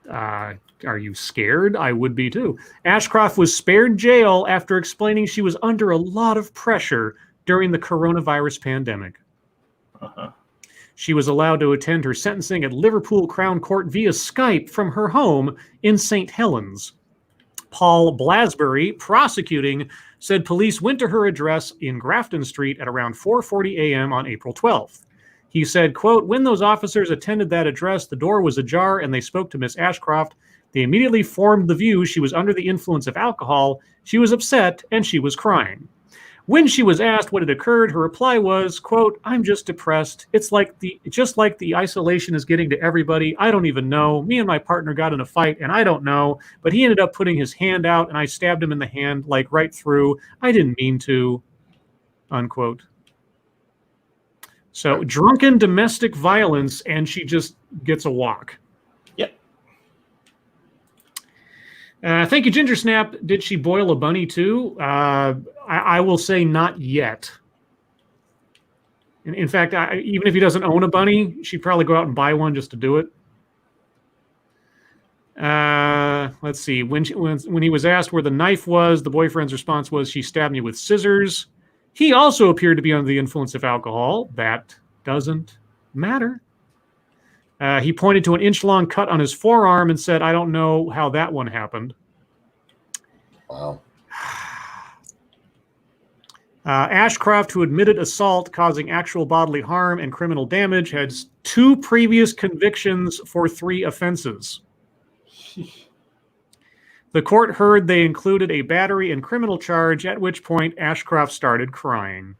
Are you scared? I would be too. Ashcroft was spared jail after explaining she was under a lot of pressure during the coronavirus pandemic. She was allowed to attend her sentencing at Liverpool Crown Court via Skype from her home in St. Helens. Paul Blasbury, prosecuting, said police went to her address in Grafton Street at around 4:40 a.m. on April 12th. He said, quote, when those officers attended that address, the door was ajar and they spoke to Miss Ashcroft. They immediately formed the view she was under the influence of alcohol. She was upset and she was crying. When she was asked what had occurred, her reply was, quote, I'm just depressed. It's just like the isolation is getting to everybody. I don't even know. Me and my partner got in a fight and I don't know, but he ended up putting his hand out and I stabbed him in the hand, like right through. I didn't mean to, unquote. So drunken domestic violence and she just gets a walk. Yep. Thank you, Ginger Snap. Did she boil a bunny too? I will say not yet. In fact, even if he doesn't own a bunny, she'd probably go out and buy one just to do it. Let's see. When he was asked where the knife was, the boyfriend's response was, she stabbed me with scissors. He also appeared to be under the influence of alcohol. That doesn't matter. He pointed to an inch-long cut on his forearm and said, I don't know how that one happened. Wow. Ashcroft, who admitted assault causing actual bodily harm and criminal damage, has 2 previous convictions for 3 offenses. The court heard they included a battery and criminal charge, at which point Ashcroft started crying.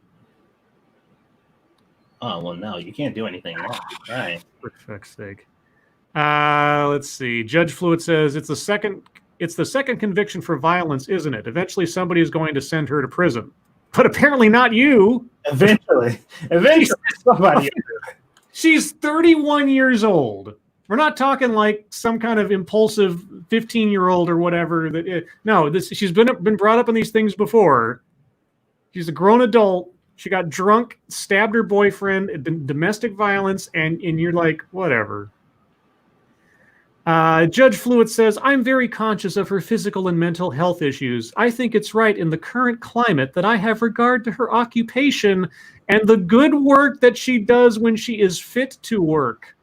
Oh, well, no, you can't do anything wrong. Right. For fuck's sake. Let's see. Judge Fluid says it's the second conviction for violence, isn't it? Eventually somebody is going to send her to prison. But apparently not you. Eventually somebody. She's 31 years old. We're not talking like some kind of impulsive 15-year-old or whatever. She's been brought up in these things before. She's a grown adult. She got drunk, stabbed her boyfriend, domestic violence, and you're like, whatever. Judge Fluid says, I'm very conscious of her physical and mental health issues. I think it's right in the current climate that I have regard to her occupation and the good work that she does when she is fit to work.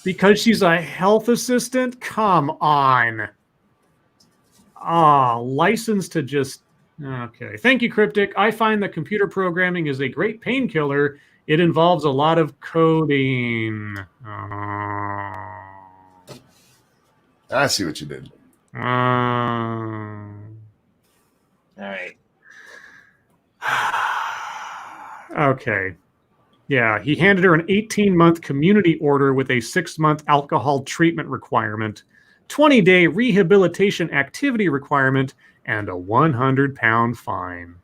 Because she's a health assistant? Come on. Licensed to just... Okay. Thank you, Cryptic. I find that computer programming is a great painkiller. It involves a lot of coding. I see what you did. All right. Okay. Yeah, he handed her an 18-month community order with a 6-month alcohol treatment requirement, 20-day rehabilitation activity requirement, and a 100-pound fine.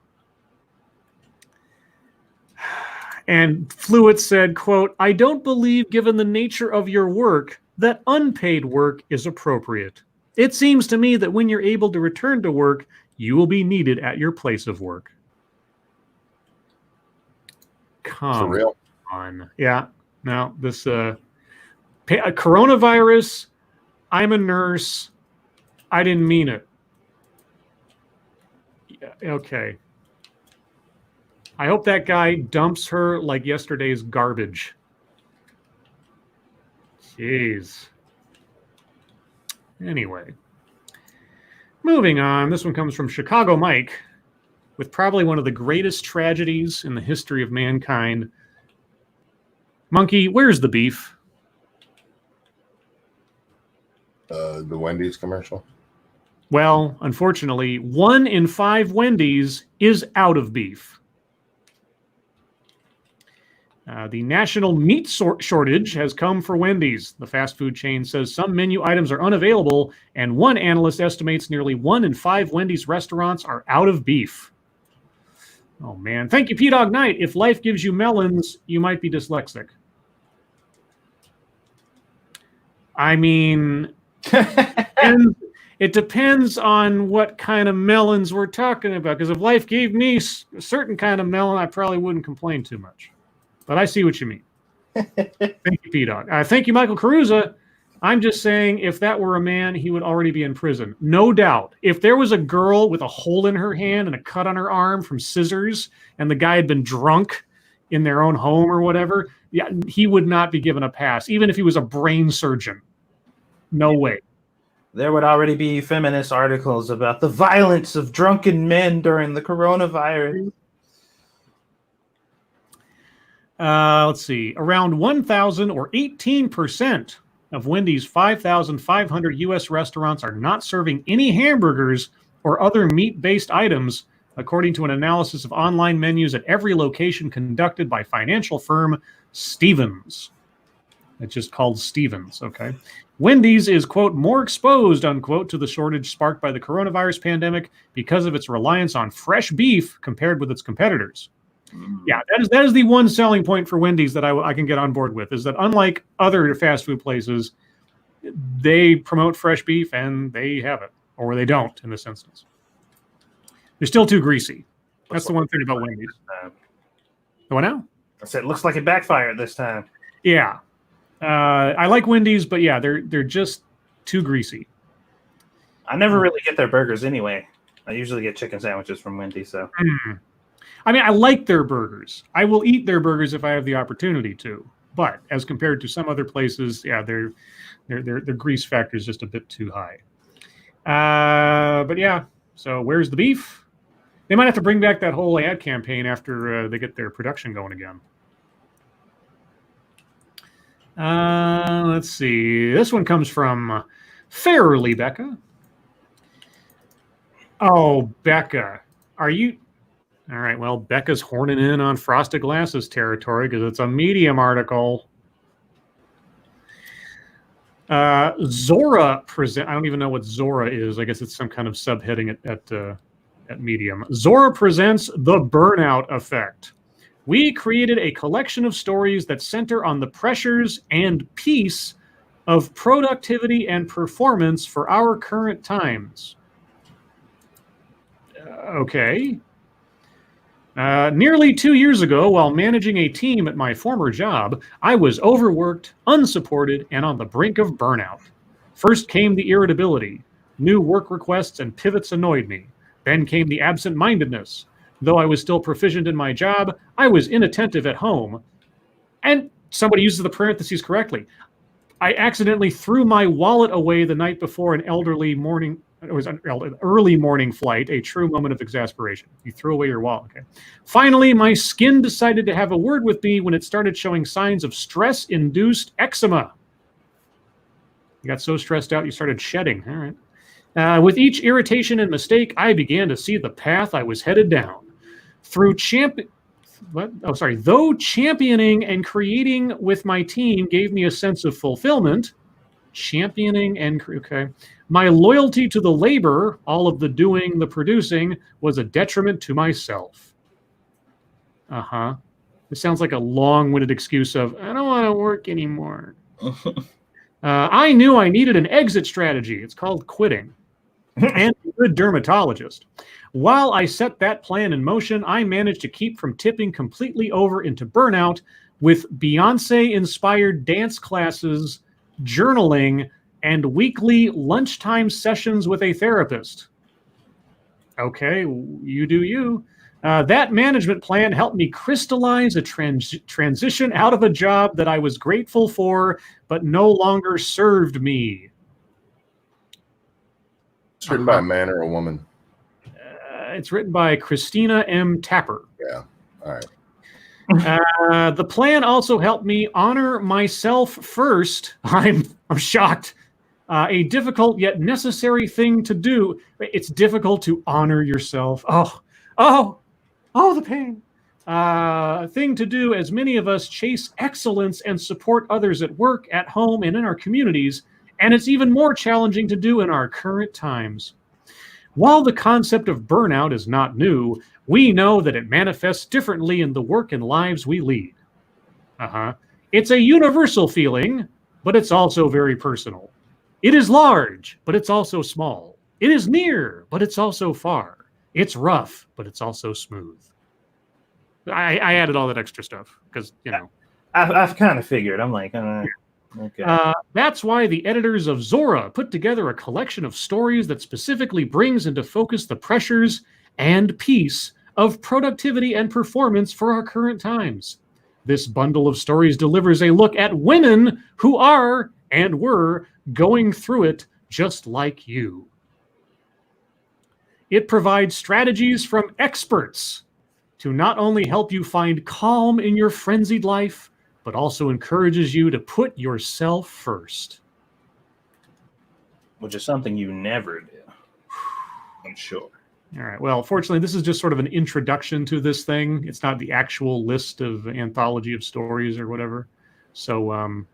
And Fluid said, quote, I don't believe, given the nature of your work, that unpaid work is appropriate. It seems to me that when you're able to return to work, you will be needed at your place of work. Come For real? on. Yeah. No, this coronavirus, I'm a nurse. I didn't mean it. Yeah, okay. I hope that guy dumps her like yesterday's garbage. Jeez. Anyway. Moving on. This one comes from Chicago Mike with probably one of the greatest tragedies in the history of mankind. Monkey, where's the beef? The Wendy's commercial. Well, unfortunately, 1 in 5 Wendy's is out of beef. The national meat shortage has come for Wendy's. The fast food chain says some menu items are unavailable, and one analyst estimates nearly 1 in 5 Wendy's restaurants are out of beef. Oh, man. Thank you, P-Dog Knight. If life gives you melons, you might be dyslexic. I mean, it depends on what kind of melons we're talking about. Because if life gave me a certain kind of melon, I probably wouldn't complain too much. But I see what you mean. Thank you, P-Dog. Thank you, Michael Caruza. I'm just saying, if that were a man, he would already be in prison. No doubt. If there was a girl with a hole in her hand and a cut on her arm from scissors, and the guy had been drunk in their own home or whatever, yeah, he would not be given a pass, even if he was a brain surgeon. No way. There would already be feminist articles about the violence of drunken men during the coronavirus. Let's see. Around 1,000 or 18% of Wendy's 5,500 U.S. restaurants are not serving any hamburgers or other meat-based items, according to an analysis of online menus at every location conducted by financial firm Stevens. It's just called Stevens, okay? Wendy's is, quote, more exposed, unquote, to the shortage sparked by the coronavirus pandemic because of its reliance on fresh beef compared with its competitors. Yeah, that is the one selling point for Wendy's that I can get on board with, is that unlike other fast food places, they promote fresh beef and they have it, or they don't in this instance. They're still too greasy. That's the one thing about Wendy's. What now? I said, looks like it backfired this time. Yeah. I like Wendy's, but yeah, they're just too greasy. I never really get their burgers anyway. I usually get chicken sandwiches from Wendy's, so... I mean, I like their burgers. I will eat their burgers if I have the opportunity to. But as compared to some other places, yeah, their grease factor is just a bit too high. But yeah, so where's the beef? They might have to bring back that whole ad campaign after they get their production going again. Let's see. This one comes from Fairly Becca. Oh, Becca, are you... All right, well, Becca's horning in on Frosted Glasses territory because it's a Medium article. Zora present. I don't even know what Zora is. I guess it's some kind of subheading at Medium. Zora presents the burnout effect. We created a collection of stories that center on the pressures and peace of productivity and performance for our current times. Okay. Nearly 2 years ago, while managing a team at my former job, I was overworked, unsupported, and on the brink of burnout. First came the irritability. New work requests and pivots annoyed me. Then came the absent-mindedness. Though I was still proficient in my job, I was inattentive at home. And somebody uses the parentheses correctly. I accidentally threw my wallet away the night before an early morning flight, a true moment of exasperation. You threw away your wallet. Okay. Finally, my skin decided to have a word with me when it started showing signs of stress-induced eczema. You got so stressed out, you started shedding. All right. With each irritation and mistake, I began to see the path I was headed down. Though championing and creating with my team gave me a sense of fulfillment, my loyalty to the labor, all of the doing, the producing, was a detriment to myself. This sounds like a long-winded excuse of, I don't want to work anymore. I knew I needed an exit strategy. It's called quitting. And a good dermatologist. While I set that plan in motion, I managed to keep from tipping completely over into burnout with Beyonce-inspired dance classes, journaling, and weekly lunchtime sessions with a therapist. Okay, you do you. That management plan helped me crystallize a transition out of a job that I was grateful for, but no longer served me. It's written by a man or a woman? It's written by Christina M. Tapper. Yeah, all right. The plan also helped me honor myself first. I'm shocked. A difficult yet necessary thing to do. It's difficult to honor yourself. Oh, the pain. Thing to do, as many of us chase excellence and support others at work, at home, and in our communities, and it's even more challenging to do in our current times. While the concept of burnout is not new, we know that it manifests differently in the work and lives we lead. It's a universal feeling, but it's also very personal. It is large, but it's also small. It is near, but it's also far. It's rough, but it's also smooth. I added all that extra stuff because, I've kind of figured. I'm like, okay. That's why the editors of Zora put together a collection of stories that specifically brings into focus the pressures and peace of productivity and performance for our current times. This bundle of stories delivers a look at women who are and were going through it just like you. It provides strategies from experts to not only help you find calm in your frenzied life, but also encourages you to put yourself first. Which is something you never do, I'm sure. All right. Well, fortunately, this is just sort of an introduction to this thing. It's not the actual list of anthology of stories or whatever. So,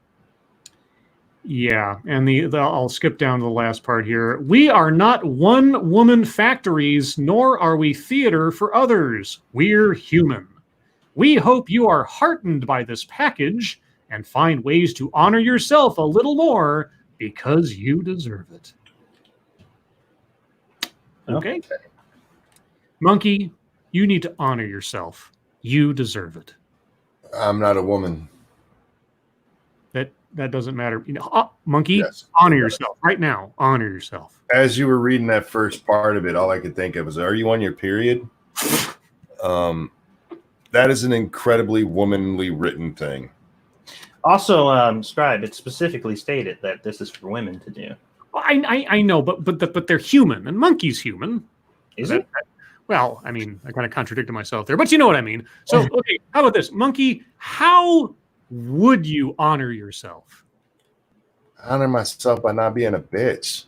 yeah. And I'll skip down to the last part here. We are not one-woman factories, nor are we theater for others. We're human. We hope you are heartened by this package and find ways to honor yourself a little more because you deserve it. Okay. Monkey, you need to honor yourself. You deserve it. I'm not a woman. That doesn't matter. Monkey, Yes. Honor yourself right now. Honor yourself. As you were reading that first part of it, all I could think of was, are you on your period? That is an incredibly womanly written thing. Also, Scribe, it specifically stated that this is for women to do. I know, but they're human, and Monkey's human. Is it? Well, I mean, I kind of contradicted myself there, but you know what I mean. So, okay, how about this? Monkey, how would you honor yourself? Honor myself by not being a bitch.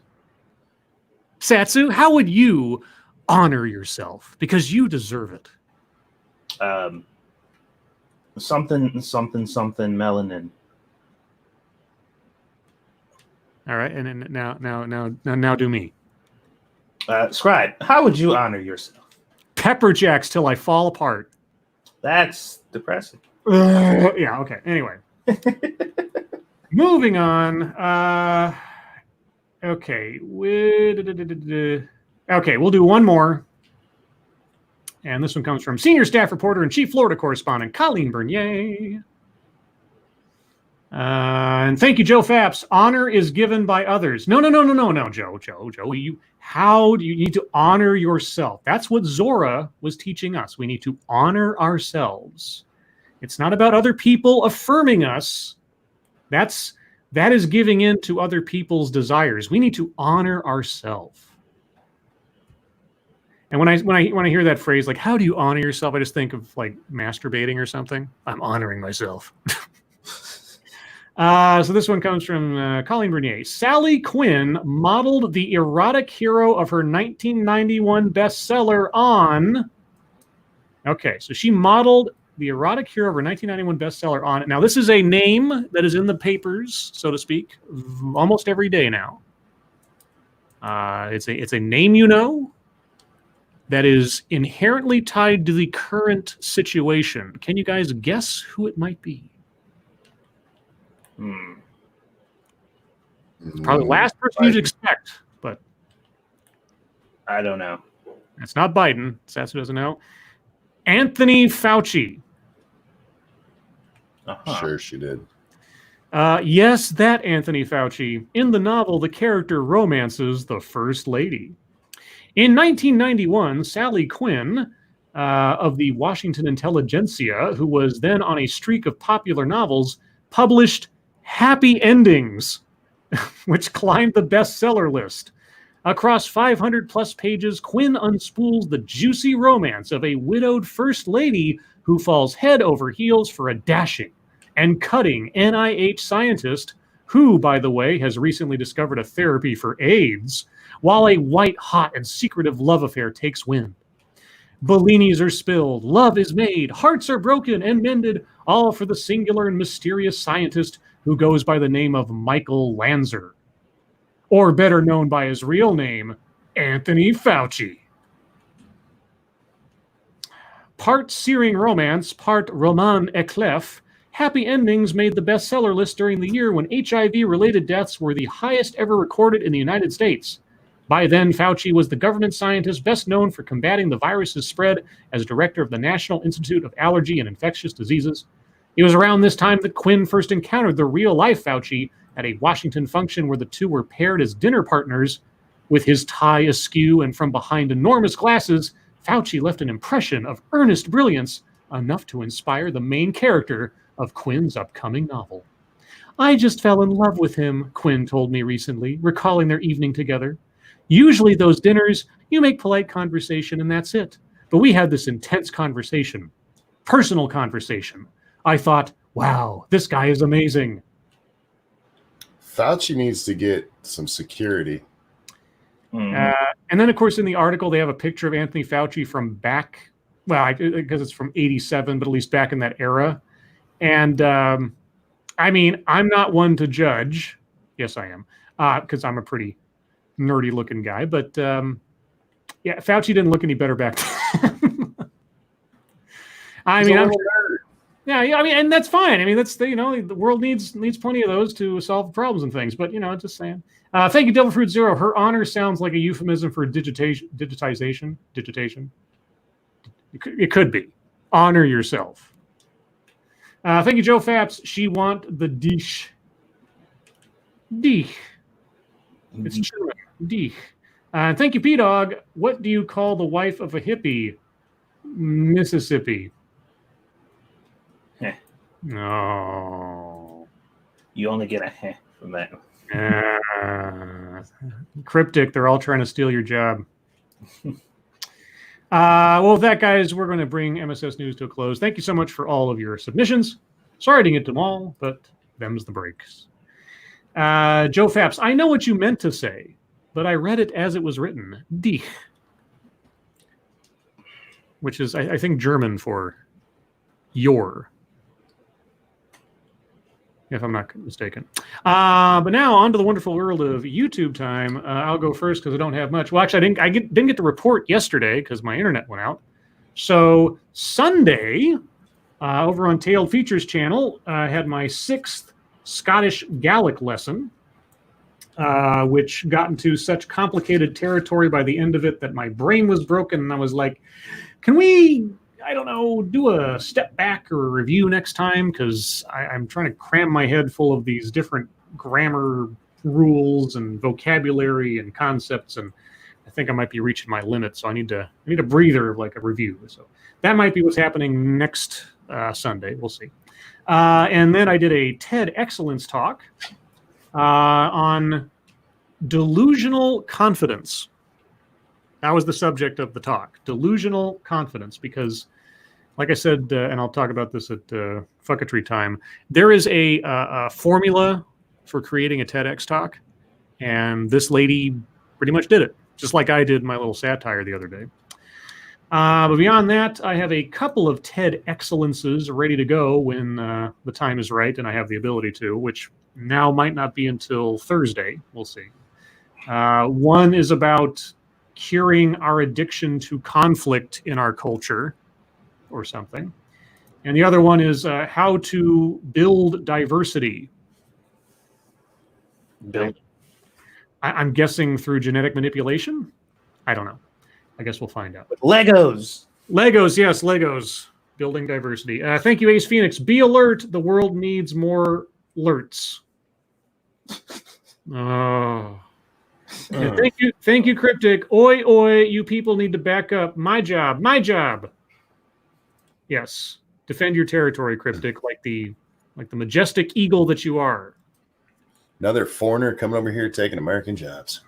Satsu, how would you honor yourself? Because you deserve it. Something melanin. All right, and then now do me. Scribe, how would you honor yourself? Pepper jacks till I fall apart. That's depressing. Yeah. Okay. Anyway, moving on. Okay. Okay, we'll do one more. And this one comes from senior staff reporter and chief Florida correspondent Colleen Bernier. And thank you, Joe Fapps. Honor is given by others. No, Joe. How do you need to honor yourself? That's what Zora was teaching us. We need to honor ourselves. It's not about other people affirming us. That is giving in to other people's desires. We need to honor ourselves. And when I hear that phrase, like, how do you honor yourself? I just think of like masturbating or something. I'm honoring myself. So this one comes from Colleen Bernier. Sally Quinn modeled the erotic hero of her 1991 bestseller on. Okay, so she modeled the erotic hero of her 1991 bestseller on. Now, this is a name that is in the papers, so to speak, almost every day now. It's a name you know that is inherently tied to the current situation. Can you guys guess who it might be? Probably the last person you'd expect, but I don't know. It's not Biden. Satsu doesn't know. Anthony Fauci. Sure, she did. Yes, that Anthony Fauci. In the novel, the character romances the First Lady. In 1991, Sally Quinn of the Washington Intelligentsia, who was then on a streak of popular novels, published Happy Endings, which climbed the bestseller list. Across 500 plus pages, Quinn unspools the juicy romance of a widowed first lady who falls head over heels for a dashing and cutting NIH scientist who, by the way, has recently discovered a therapy for AIDS, while a white-hot and secretive love affair takes wind. Bellinis are spilled, love is made, hearts are broken and mended, all for the singular and mysterious scientist who goes by the name of Michael Lanzer. Or better known by his real name, Anthony Fauci. Part searing romance, part roman éclair, Happy Endings made the bestseller list during the year when HIV-related deaths were the highest ever recorded in the United States. By then, Fauci was the government scientist best known for combating the virus's spread as director of the National Institute of Allergy and Infectious Diseases. It was around this time that Quinn first encountered the real-life Fauci at a Washington function where the two were paired as dinner partners. With his tie askew and from behind enormous glasses, Fauci left an impression of earnest brilliance, enough to inspire the main character of Quinn's upcoming novel. I just fell in love with him, Quinn told me recently, recalling their evening together. Usually those dinners, you make polite conversation and that's it. But we had this intense conversation, personal conversation. I thought, wow, this guy is amazing. Fauci needs to get some security. And then, of course, in the article, they have a picture of Anthony Fauci from back, well, because it's from 87, but at least back in that era. And I mean, I'm not one to judge. Yes, I am, because I'm a pretty nerdy looking guy. But yeah, Fauci didn't look any better back then. I mean, yeah, I mean, and that's fine. I mean, that's the world needs plenty of those to solve problems and things. But just saying. Thank you, Devil Fruit Zero. Her honor sounds like a euphemism for digitization. It could be. Honor yourself. Thank you, Joe Fapps. She want the dish. Dich. It's German. Dich. Thank you, P-Dog. What do you call the wife of a hippie? Mississippi. Heh. No. You only get a heh from that. Cryptic. They're all trying to steal your job. Well, with that, guys, we're going to bring MSS News to a close. Thank you so much for all of your submissions. Sorry I didn't get them all, but them's the breaks. Joe Fapps, I know what you meant to say, but I read it as it was written. Dich. Which is, I think, German for your. if I'm not mistaken. But now on to the wonderful world of YouTube time. I'll go first because I don't have much. Well, actually, I didn't get to report yesterday because my internet went out. So Sunday, over on Tailed Features channel, I had my 6th Scottish Gaelic lesson, which got into such complicated territory by the end of it that my brain was broken, and I was like, can we, I don't know, do a step back or a review next time? Because I'm trying to cram my head full of these different grammar rules and vocabulary and concepts, and I think I might be reaching my limit, so I need a breather, like a review. So that might be what's happening next Sunday. We'll see. And then I did a TED Excellence talk on delusional confidence. That was the subject of the talk, delusional confidence, because like I said, and I'll talk about this at Fucketry time, there is a formula for creating a TEDx talk, and this lady pretty much did it, just like I did my little satire the other day. But beyond that, I have a couple of TED Excellences ready to go when the time is right and I have the ability to, which now might not be until Thursday. We'll see. One is about curing our addiction to conflict in our culture or something. And the other one is how to build diversity. Build. I'm guessing through genetic manipulation? I don't know. I guess we'll find out. Legos. Legos, yes, Legos. Building diversity. Thank you, Ace Phoenix. Be alert. The world needs more alerts. Oh. Yeah, thank you, Cryptic. Oi, oi, you people need to back up. My job. Yes. Defend your territory, Cryptic, like the majestic eagle that you are. Another foreigner coming over here taking American jobs.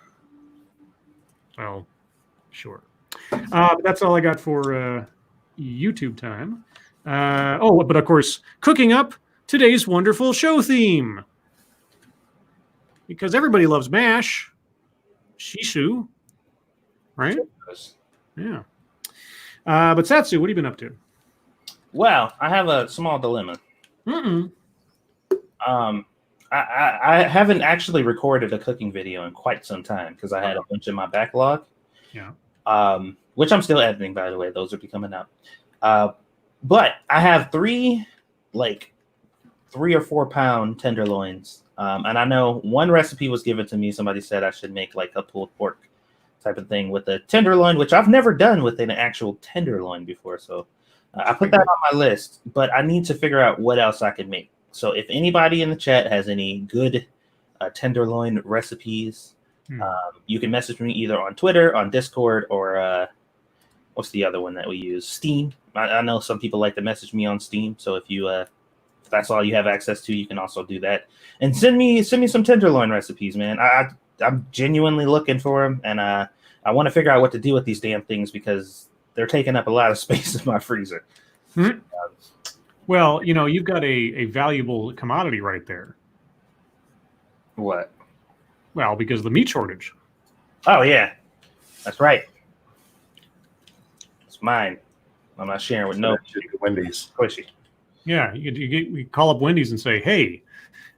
Well, sure. But that's all I got for YouTube time. But of course, cooking up today's wonderful show theme. Because everybody loves MASH. Shishu. Right? Yeah. But Satsu, what have you been up to? Well, I have a small dilemma. I haven't actually recorded a cooking video in quite some time because I had a bunch in my backlog. Yeah. Which I'm still editing, by the way. Those will be coming out. But I have 3 or 4 pound tenderloins. And I know one recipe was given to me. Somebody said I should make like a pulled pork type of thing with a tenderloin, which I've never done with an actual tenderloin before. So I put that on my list, but I need to figure out what else I can make. So if anybody in the chat has any good tenderloin recipes, you can message me either on Twitter, on Discord, or what's the other one that we use? Steam. I know some people like to message me on Steam. So if that's all you have access to, you can also do that. And send me some tenderloin recipes, man. I'm genuinely looking for them, and I want to figure out what to do with these damn things because they're taking up a lot of space in my freezer. Well, you've got a valuable commodity right there. What? Well, because of the meat shortage. Oh, yeah. That's right. It's mine. I'm not sharing with no Wendy's. Pushy. Yeah, you call up Wendy's and say, hey,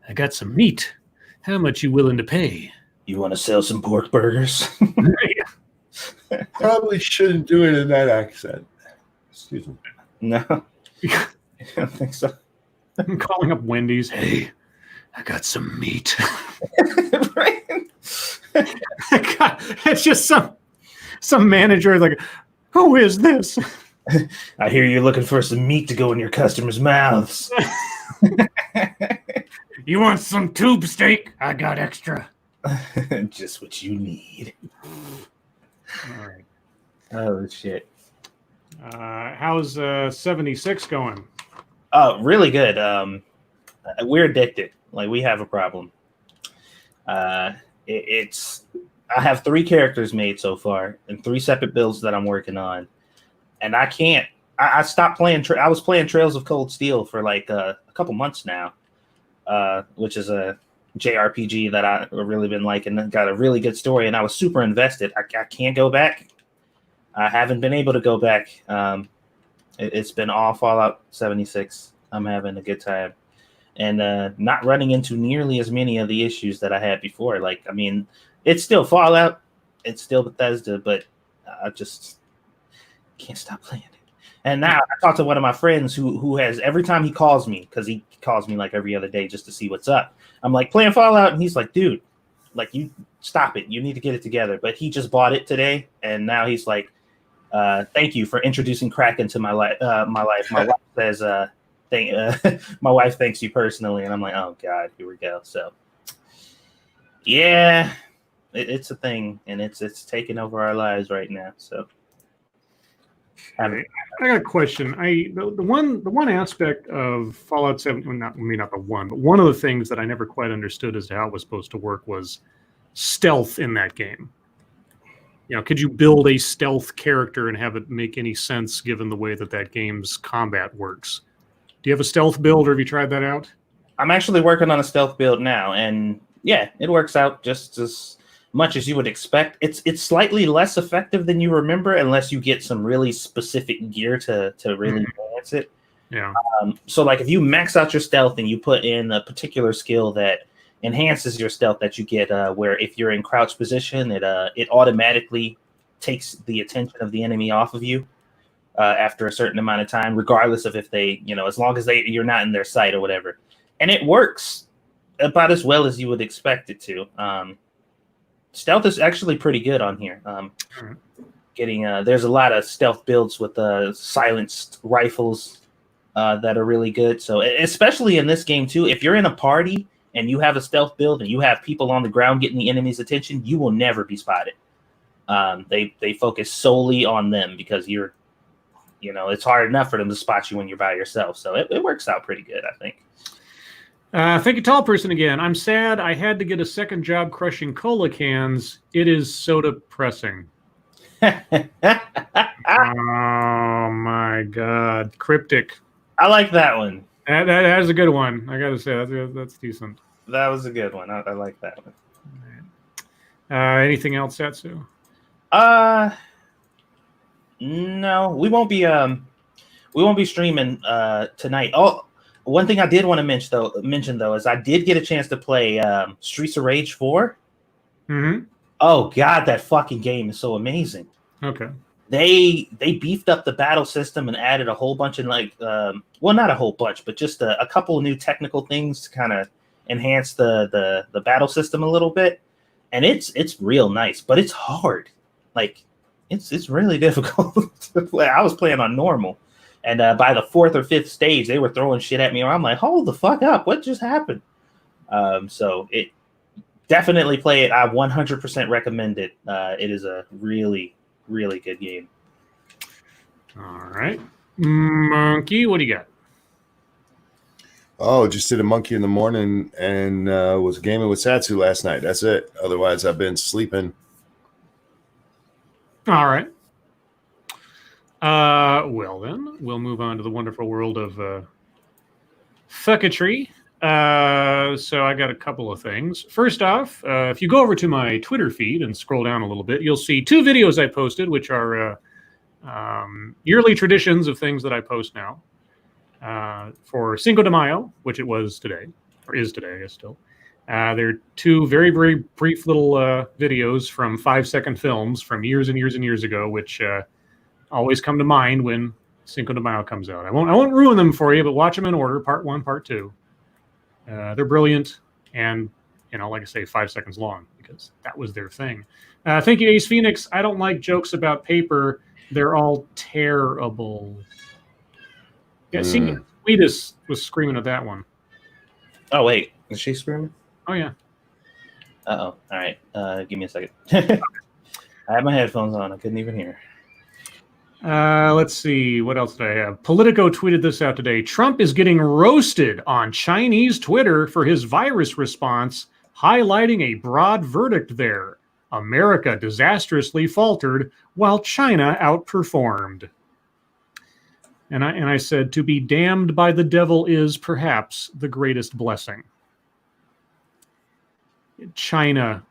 I got some meat. How much you willing to pay? You want to sell some pork burgers? Probably shouldn't do it in that accent. Excuse me. No. I don't think so. I'm calling up Wendy's. Hey, I got some meat. Right? God, it's just some manager like, who is this? I hear you're looking for some meat to go in your customers' mouths. You want some tube steak? I got extra. Just what you need. All right. Oh, shit. How's 76 going? Oh, really good. We're addicted. Like, we have a problem. I have 3 characters made so far and 3 separate builds that I'm working on. And I can't. I stopped playing. I was playing Trails of Cold Steel for like a couple months now, which is a JRPG that I've really been liking. Got a really good story, and I was super invested. I can't go back. I haven't been able to go back. It's been all Fallout 76. I'm having a good time. and not running into nearly as many of the issues that I had before. Like, I mean, it's still Fallout, it's still Bethesda, but I just can't stop playing it. And now I talked to one of my friends who has, every time he calls me, because he calls me like every other day just to see what's up. I'm like, playing Fallout, and he's like, dude, like, you stop it. You need to get it together. But he just bought it today, and now he's like, thank you for introducing crack into my life. My wife says, my wife thanks you personally, and I'm like, oh god, here we go. So yeah, it's a thing, and it's taking over our lives right now. So I got a question. The one aspect of Fallout 7, well, not the one, but one of the things that I never quite understood as to how it was supposed to work was stealth in that game. You know, could you build a stealth character and have it make any sense given the way that game's combat works? Do you have a stealth build, or have you tried that out? I'm actually working on a stealth build now, and yeah, it works out just as much as you would expect. It's slightly less effective than you remember, unless you get some really specific gear to really enhance it. Yeah. So, like, if you max out your stealth and you put in a particular skill that enhances your stealth, that you get, where if you're in crouch position, it automatically takes the attention of the enemy off of you after a certain amount of time, regardless of if they, as long as you're not in their sight or whatever. And it works about as well as you would expect it to. Stealth is actually pretty good on here. There's a lot of stealth builds with silenced rifles that are really good. So especially in this game too, if you're in a party and you have a stealth build and you have people on the ground getting the enemy's attention, you will never be spotted. They focus solely on them because it's hard enough for them to spot you when you're by yourself. So it works out pretty good, I think. Thank you, tall person again. I'm sad I had to get a second job crushing cola cans. It is so depressing. Oh my god, cryptic. I like that one. That is a good one. I gotta say that's decent. That was a good one. I like that one. Anything else, Satsu? No, we won't be streaming tonight. Oh, one thing I did want to mention though is I did get a chance to play Streets of Rage 4. Mm-hmm. Oh god, that fucking game is so amazing. Okay. They beefed up the battle system and added a whole bunch of not a whole bunch, but just a couple of new technical things to kind of enhance the battle system a little bit. And it's real nice, but it's hard. Like it's really difficult to play. I was playing on normal, and by the 4th or 5th stage, they were throwing shit at me. I'm like, hold the fuck up! What just happened? So it definitely play it. I 100% recommend it. It is a really, really good game. All right, Monkey, what do you got? Oh, just did a monkey in the morning and was gaming with Satsu last night. That's it. Otherwise, I've been sleeping. All right. Well, then, we'll move on to the wonderful world of fucketry. So I got a couple of things. First off, if you go over to my Twitter feed and scroll down a little bit, you'll see 2 videos I posted, which are yearly traditions of things that I post now. For Cinco de Mayo, which it was today, or is today, I guess still. There are 2 very, very brief little videos from 5-second films from years and years and years ago, which always come to mind when Cinco de Mayo comes out. I won't ruin them for you, but watch them in order, part 1, part 2. They're brilliant, and like I say, 5 seconds long because that was their thing. Thank you, Ace Phoenix. I don't like jokes about paper. They're all terrible. Yeah, see, Sweetest was screaming at that one. Oh wait, is she screaming? Oh yeah. Uh-oh. All right. Give me a second. I had my headphones on. I couldn't even hear. Let's see. What else did I have? Politico tweeted this out today. Trump is getting roasted on Chinese Twitter for his virus response, highlighting a broad verdict there. America disastrously faltered while China outperformed. And I said, to be damned by the devil is perhaps the greatest blessing. China,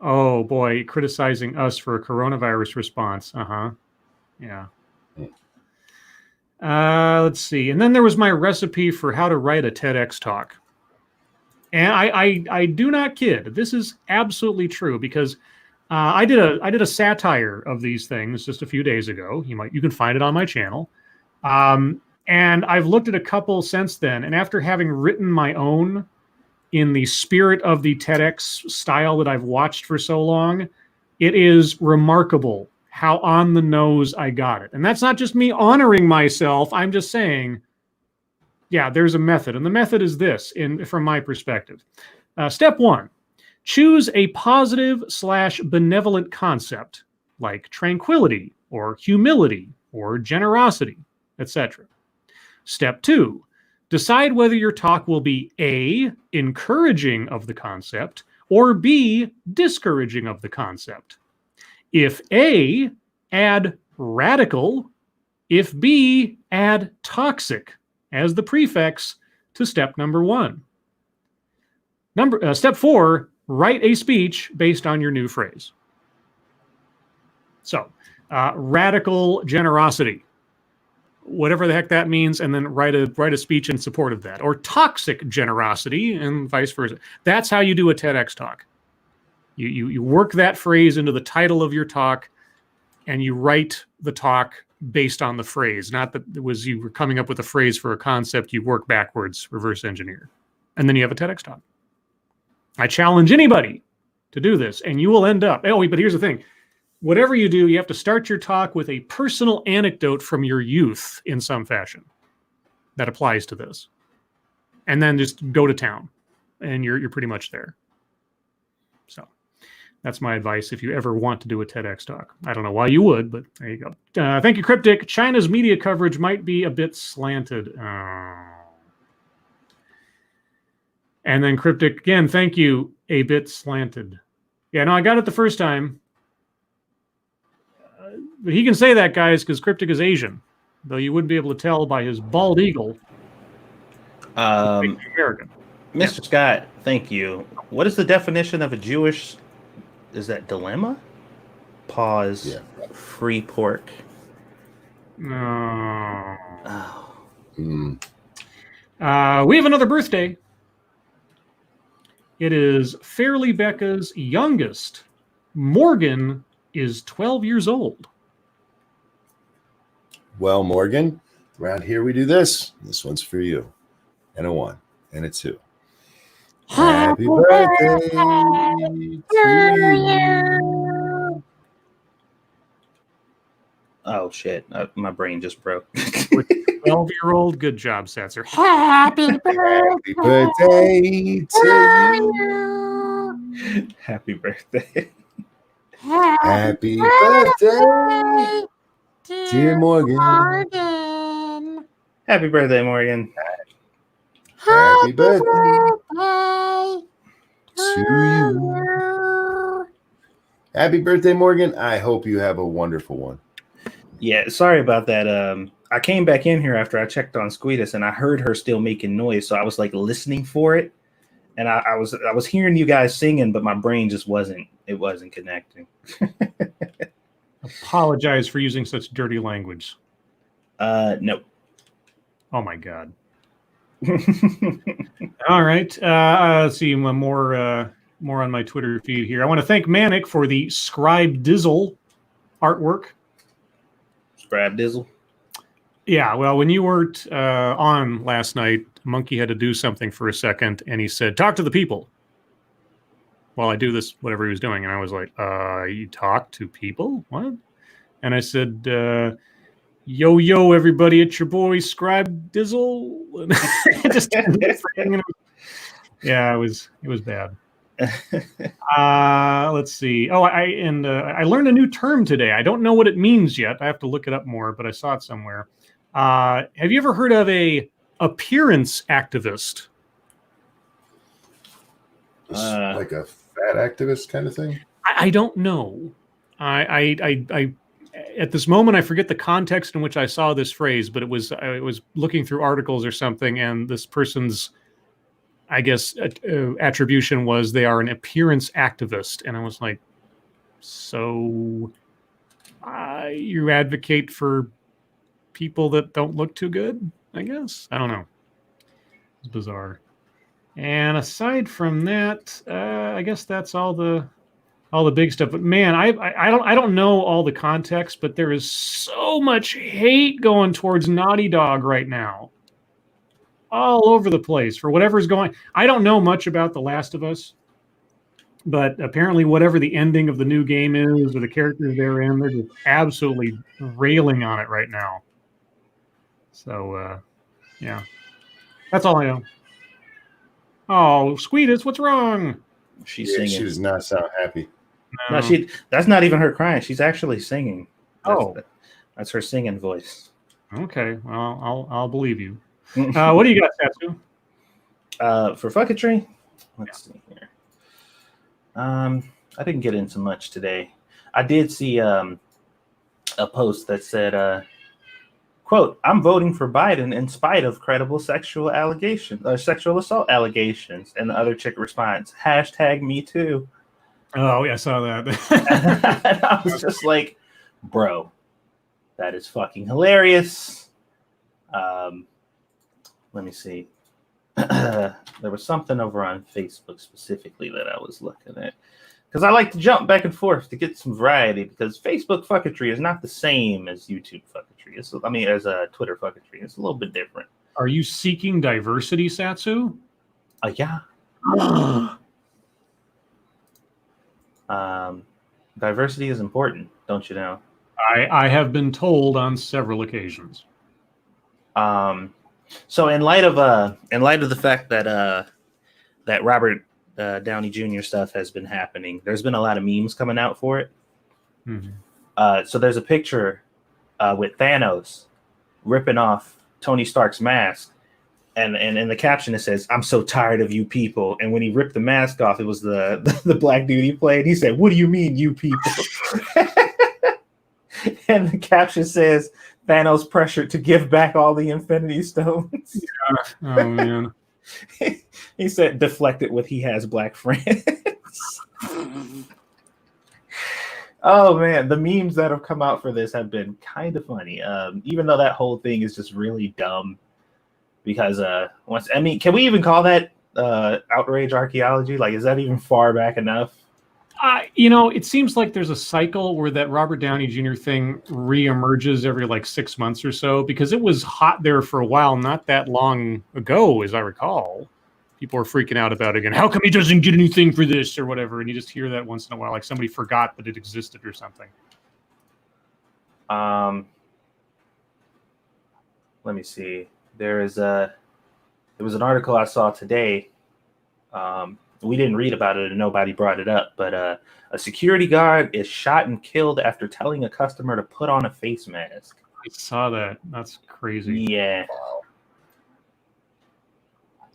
oh boy, criticizing us for a coronavirus response. Yeah. Let's see. And then there was my recipe for how to write a TEDx talk. And I do not kid. This is absolutely true because I did a satire of these things just a few days ago. You can find it on my channel. And I've looked at a couple since then. And after having written my own in the spirit of the TEDx style that I've watched for so long, it is remarkable how on the nose I got it. And that's not just me honoring myself. I'm just saying, yeah, there's a method. And the method is this, from my perspective. Step 1, choose a positive/benevolent concept like tranquility or humility or generosity, etc. Step 2, decide whether your talk will be A, encouraging of the concept, or B, discouraging of the concept. If A, add radical. If B, add toxic as the prefix to step number 1. Step 4, write a speech based on your new phrase. So, radical generosity, whatever the heck that means, and then write a speech in support of that. Or toxic generosity, and vice versa. That's how you do a TEDx talk. You work that phrase into the title of your talk, and you write the talk based on the phrase. Not that it was you were coming up with a phrase for a concept, you work backwards, reverse engineer. And then you have a TEDx talk. I challenge anybody to do this, and you will end up, but here's the thing. Whatever you do, you have to start your talk with a personal anecdote from your youth in some fashion that applies to this. And then just go to town, and you're pretty much there. So that's my advice if you ever want to do a TEDx talk. I don't know why you would, but there you go. Thank you, Cryptic. China's media coverage might be a bit slanted. And then Cryptic, again, thank you, a bit slanted. Yeah, no, I got it the first time. But he can say that, guys, because Cryptic is Asian, though you wouldn't be able to tell by his bald eagle. American. Mr. Scott, thank you. What is the definition of a Jewish? Is that dilemma? Pause. Yeah. Free pork. No. Oh. We have another birthday. It is Fairly Becca's youngest. Morgan is 12 years old. Well, Morgan, around here we do this. This one's for you. And a 1 and a 2. Happy birthday to you. Oh, shit. My brain just broke. 12-year-old. Good job, Satsu. Happy birthday to you. Happy birthday. Happy birthday, dear Morgan. Happy birthday, Morgan. Happy birthday to you. Happy birthday, Morgan. I hope you have a wonderful one. Yeah, sorry about that. I came back in here after I checked on Squeetus, and I heard her still making noise, so I was like listening for it, and I was hearing you guys singing, but my brain just wasn't connecting. Apologize for using such dirty language. No. Oh my God. All right. Let's see more on my Twitter feed here. I want to thank Manic for the Scribe Dizzle artwork. Scribe Dizzle. Yeah. Well, when you weren't on last night, Monkey had to do something for a second, and he said, "Talk to the people." While I do this, whatever he was doing, and I was like, "You talk to people? What?" And I said, "Yo, everybody! It's your boy Scribe Dizzle." Just yeah, it was bad. Let's see. Oh, I learned a new term today. I don't know what it means yet. I have to look it up more, but I saw it somewhere. Have you ever heard of a appearance activist? Like a fat activist kind of thing? I don't know. I at this moment I forget the context in which I saw this phrase, but it was looking through articles or something, and this person's, I guess, attribution was they are an appearance activist, and I was like, so you advocate for people that don't look too good? I guess I don't know. It's bizarre. And aside from that, I guess that's all the big stuff. But man, I don't know all the context, but there is so much hate going towards Naughty Dog right now, all over the place for whatever's going. I don't know much about The Last of Us, but apparently, whatever the ending of the new game is, or the characters they're in, they're just absolutely railing on it right now. So, yeah, that's all I know. Oh, Squeetus, what's wrong? She's Yeah, singing. she does not sound happy. No, that's not even her crying. She's actually singing. That's her singing voice. Okay, well, I'll believe you. What do you got, Satsu? For fucketry, let's see here. I didn't get into much today. I did see a post that said, quote, "I'm voting for Biden in spite of credible sexual allegations or sexual assault allegations." And the other chick responds, "#me too." Oh, yeah, I saw that. And I was just like, bro, that is fucking hilarious. Let me see. There was something over on Facebook specifically that I was looking at, because I like to jump back and forth to get some variety, because Facebook fucketry is not the same as YouTube fucketry. As a Twitter fucketry, it's a little bit different. Are you seeking diversity, Satsu? Yeah. Diversity is important, don't you know? I have been told on several occasions. So in light of the fact that that Robert Downey Jr. stuff has been happening, there's been a lot of memes coming out for it. Mm-hmm. So there's a picture with Thanos ripping off Tony Stark's mask, and in the caption it says, "I'm so tired of you people." And when he ripped the mask off, it was the black dude he played. He said, "What do you mean, you people?" And the caption says, "Thanos pressured to give back all the Infinity Stones." Yeah. Oh man. He said, deflected with, "He has black friends." Oh man, the memes that have come out for this have been kind of funny. Even though that whole thing is just really dumb. Because can we even call that outrage archaeology? Like, is that even far back enough? It seems like there's a cycle where that Robert Downey Jr. thing reemerges every like 6 months or so, because it was hot there for a while, not that long ago, as I recall. People were freaking out about it again. How come he doesn't get anything for this or whatever? And you just hear that once in a while, like somebody forgot that it existed or something. Let me see. There was an article I saw today. We didn't read about it and nobody brought it up, but a security guard is shot and killed after telling a customer to put on a face mask. I saw that. That's crazy. Yeah.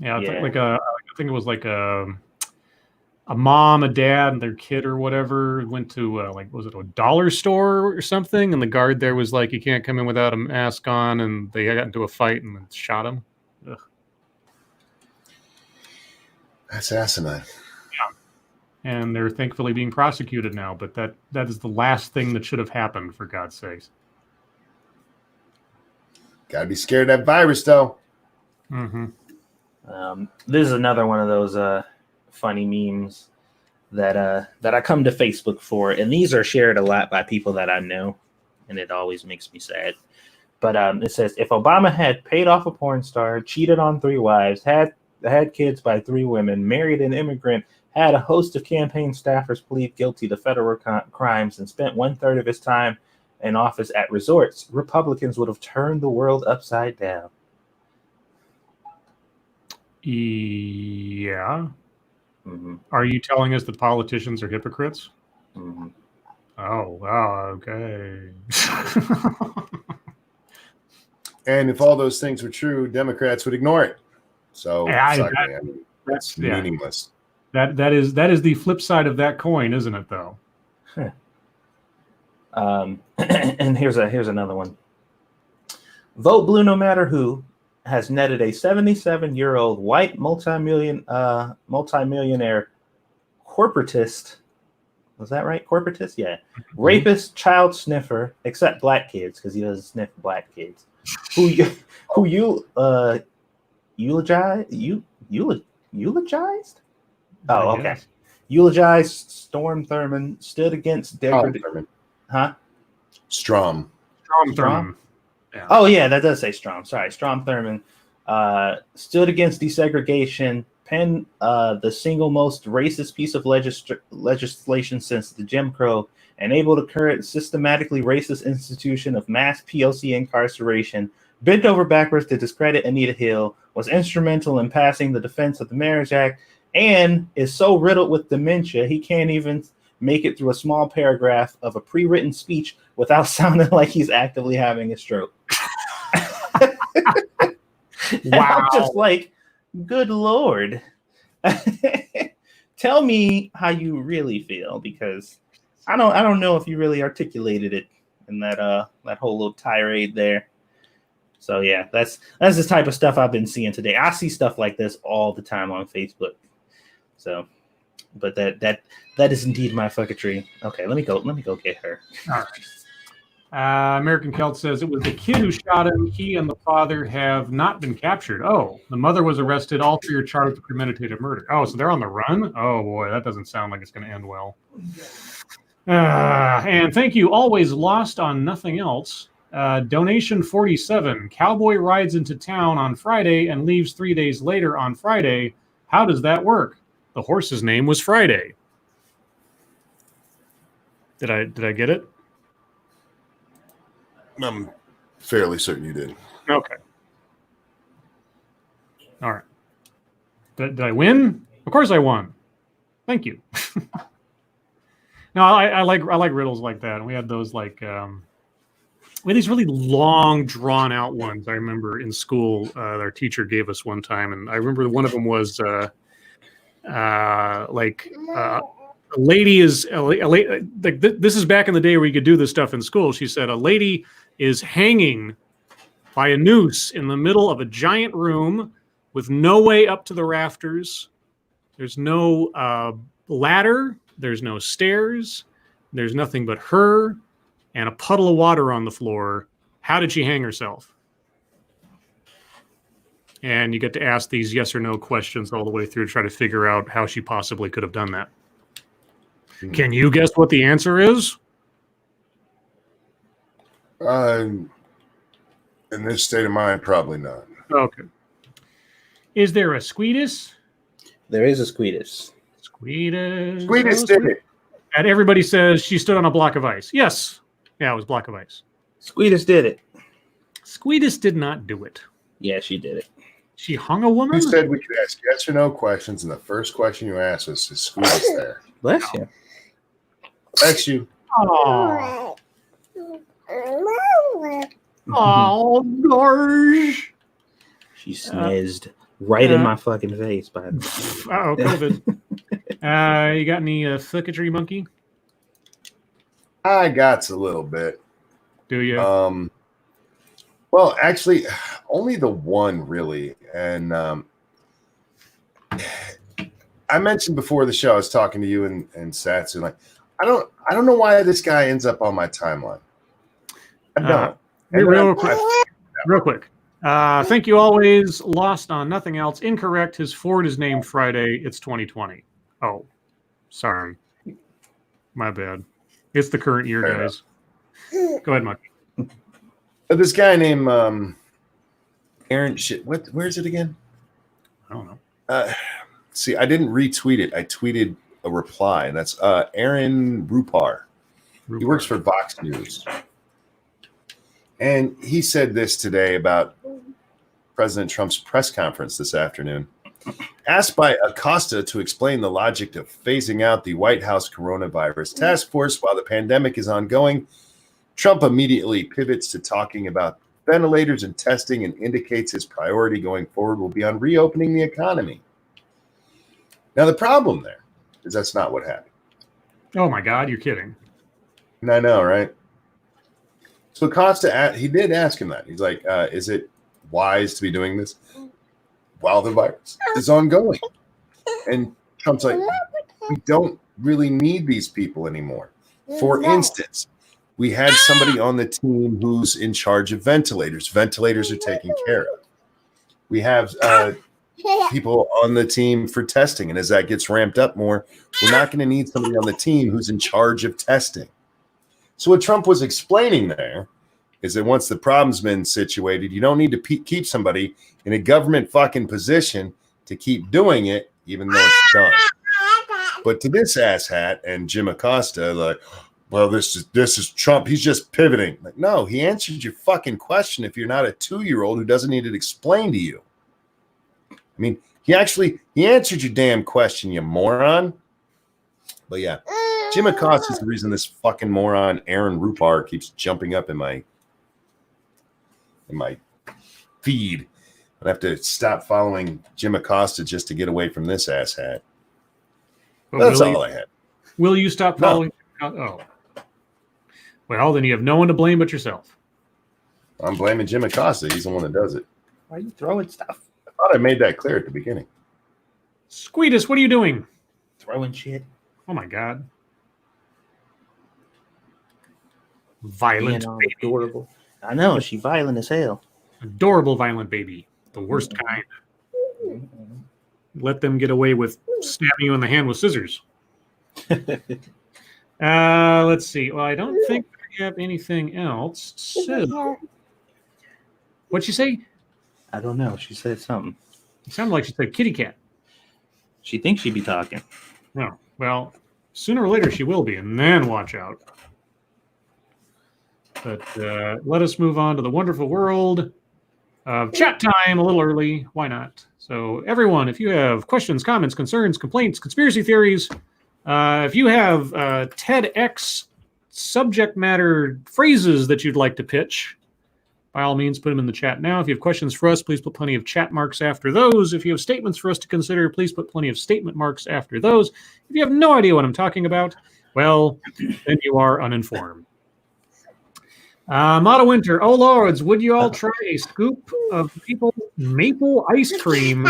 Yeah, I think it was like a mom, a dad, and their kid or whatever went to was it a dollar store or something? And the guard there was like, "You can't come in without a mask on," and they got into a fight and then shot him. Ugh. That's asinine. Yeah, and they're thankfully being prosecuted now. But that is the last thing that should have happened, for God's sakes. Gotta be scared of that virus, though. Mm-hmm. This is another one of those funny memes that I come to Facebook for, and these are shared a lot by people that I know, and it always makes me sad. But it says, if Obama had paid off a porn star, cheated on 3 wives, had kids by 3 women, married an immigrant, had a host of campaign staffers plead guilty to federal crimes, and spent 1/3 of his time in office at resorts, Republicans would have turned the world upside down. Yeah. Mm-hmm. Are you telling us that politicians are hypocrites? Mm-hmm. Oh, wow. Okay. And if all those things were true, Democrats would ignore it. So that's meaningless. That is the flip side of that coin, isn't it? Though. And here's another one. Vote blue no matter who has netted a 77-year-old white multimillionaire corporatist. Was that right? Corporatist? Yeah. Mm-hmm. Rapist, child sniffer, except black kids, because he doesn't sniff black kids. Who you eulogize? Eulogized? I Oh, okay. guess. Eulogized Storm Thurmond stood against Thurman. Huh? Strom. Strom Strom? Thurmond. Yeah. Oh, yeah, that does say Strom. Sorry, Strom Thurmond stood against desegregation, penned the single most racist piece of legislation since the Jim Crow, enabled a current systematically racist institution of mass POC incarceration, bent over backwards to discredit Anita Hill, was instrumental in passing the Defense of the Marriage Act, and is so riddled with dementia he can't even make it through a small paragraph of a pre-written speech without sounding like he's actively having a stroke. Wow. I'm just like, good Lord. Tell me how you really feel, because I don't know if you really articulated it in that whole little tirade there. So yeah, that's the type of stuff I've been seeing today. I see stuff like this all the time on Facebook. So, but that is indeed my fucketry. Okay, let me go get her. All right. American Celt says it was the kid who shot him. He and the father have not been captured. Oh, the mother was arrested. All three are charged with premeditated murder. Oh, so they're on the run? Oh, boy, that doesn't sound like it's going to end well. And thank you. Always lost on nothing else. Donation 47. Cowboy rides into town on Friday and leaves 3 days later on Friday. How does that work? The horse's name was Friday. Did I get it? I'm fairly certain you did. Okay. All right. Did I win? Of course I won. Thank you. No, I like riddles like that. And we had those like we had these really long, drawn out ones. I remember in school, our teacher gave us one time, and I remember one of them was a lady is like this is back in the day where you could do this stuff in school. She said a lady is hanging by a noose in the middle of a giant room with no way up to the rafters. There's no ladder. There's no stairs. There's nothing but her and a puddle of water on the floor. How did she hang herself? And you get to ask these yes or no questions all the way through to try to figure out how she possibly could have done that. Can you guess what the answer is? In this state of mind, probably not. Okay. Is there a Squeedus? There is a Squeedus. Squeedus. Squeedus did it. And everybody says she stood on a block of ice. Yes. Yeah, it was block of ice. Squeedus did it. Squeedus did not do it. Yeah, she did it. She hung a woman? You said we could ask yes or no questions, and the first question you asked was, is Squeedus there? Bless you. Bless you. Oh. Oh, gosh. She sneezed right in my fucking face. By the way. Uh-oh, COVID. You got any fucketry, monkey? I got a little bit. Do you? Well, actually, only the one really. And I mentioned before the show, I was talking to you and Satsu, like, I don't know why this guy ends up on my timeline. I don't. Real quick. Thank you always. Lost on nothing else. Incorrect. His Ford is named Friday. It's 2020. Oh, sorry. My bad. It's the current year, Fair guys. Go ahead, Mike. This guy named Aaron. Shit. Where is it again? I don't know. See, I didn't retweet it. I tweeted a reply, and that's Aaron Rupar. He works for Vox News. And he said this today about President Trump's press conference this afternoon. Asked by Acosta to explain the logic of phasing out the White House coronavirus task force while the pandemic is ongoing, Trump immediately pivots to talking about ventilators and testing and indicates his priority going forward will be on reopening the economy. Now, the problem there is that's not what happened. Oh, my God. You're kidding. And I know, right? So Acosta, he did ask him that. He's like, is it wise to be doing this while the virus is ongoing? And Trump's like, we don't really need these people anymore. For instance, we had somebody on the team who's in charge of ventilators. Ventilators are taken care of. We have people on the team for testing. And as that gets ramped up more, we're not going to need somebody on the team who's in charge of testing. So what Trump was explaining there is that once the problem's been situated, you don't need to keep somebody in a government fucking position to keep doing it, even though it's done. But to this asshat and Jim Acosta, like, well, this is Trump. He's just pivoting. Like, no, he answered your fucking question if you're not a 2-year-old who doesn't need it explained to you. I mean, he answered your damn question, you moron. But yeah, Jim Acosta is the reason this fucking moron Aaron Rupar keeps jumping up in my feed. I have to stop following Jim Acosta just to get away from this asshat. That's all I had. Will you stop following? No. Oh. Well, then you have no one to blame but yourself. I'm blaming Jim Acosta. He's the one that does it. Why are you throwing stuff? I thought I made that clear at the beginning. Squeetus, what are you doing? Throwing shit. Oh, my God. Violent baby. Adorable. I know, she's violent as hell. Adorable violent baby. The worst kind. Let them get away with stabbing you in the hand with scissors. Let's see. Well, I don't think I have anything else. So, what'd she say? I don't know. She said something. It sounded like she said kitty cat. She thinks she'd be talking. No. Well, sooner or later she will be, and then watch out. But let us move on to the wonderful world of chat time a little early. Why not? So, everyone, if you have questions, comments, concerns, complaints, conspiracy theories, if you have TEDx subject matter phrases that you'd like to pitch, by all means, put them in the chat now. If you have questions for us, please put plenty of chat marks after those. If you have statements for us to consider, please put plenty of statement marks after those. If you have no idea what I'm talking about, well, then you are uninformed. Motto Winter, oh lords, would you all try a scoop of maple ice cream?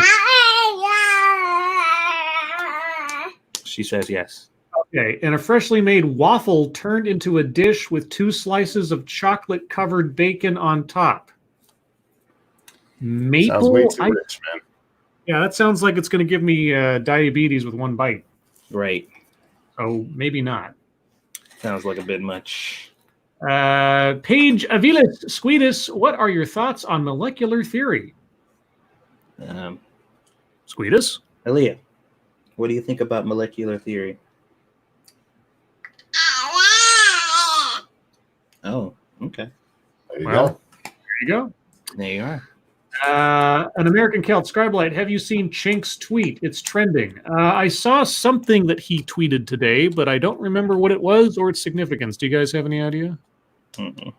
She says yes. Okay, and a freshly made waffle turned into a dish with 2 slices of chocolate-covered bacon on top. Maple Sounds way too ice. rich, man. Yeah, that sounds like it's going to give me diabetes with one bite. Right. So maybe not. Sounds like a bit much. Paige Aviles, Squeetus, what are your thoughts on molecular theory? Squeetus? Aaliyah, what do you think about molecular theory? Oh, okay. There you Well, go. there you go. There you are. An American Celt, Scribe Light, have you seen Chink's tweet? It's trending. I saw something that he tweeted today, but I don't remember what it was or its significance. Do you guys have any idea? Mm-mm.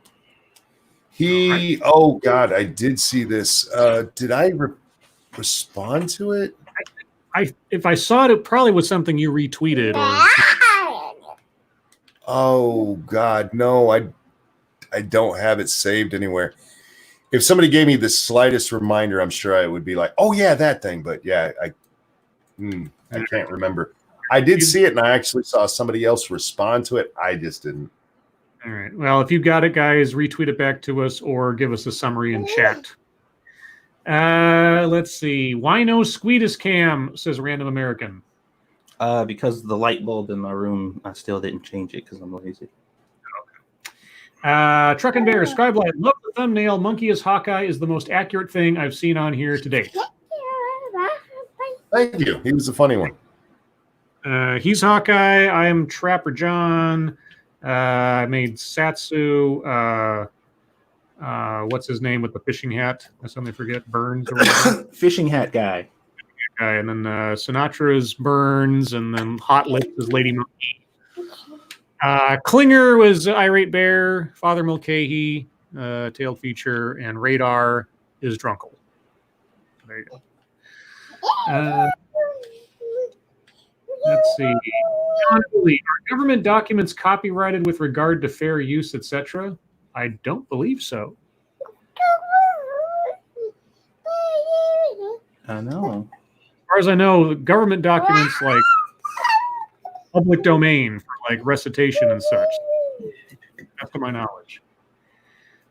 Oh God, I did see this. Did I respond to it? If I saw it, it probably was something you retweeted. Oh God, no, I don't have it saved anywhere. If somebody gave me the slightest reminder, I'm sure I would be like, oh yeah, that thing. But yeah, I can't remember. I did see it, and I actually saw somebody else respond to it. I just didn't. All right. Well, if you've got it, guys, retweet it back to us or give us a summary in chat. Let's see. Wino Squeetus Cam, says Random American. Because the light bulb in my room, I still didn't change it because I'm lazy. Truck and Bear, Scribe Light, love the thumbnail. Monkey as Hawkeye is the most accurate thing I've seen on here today. Thank you. He was a funny one. He's Hawkeye. I'm Trapper John. I made Satsu. What's his name with the fishing hat? I suddenly forget. Burns. Or Fishing hat guy. And then Sinatra's Burns, and then Hot Lips is Lady Monkey. Klinger was Irate Bear. Father Mulcahy, Tailed Feature, and Radar is Drunkle. There you go. Let's see. John Lee, are government documents copyrighted with regard to fair use, etc.? I don't believe so. I know. As far as I know, government documents like public domain for like recitation and such. That's to my knowledge.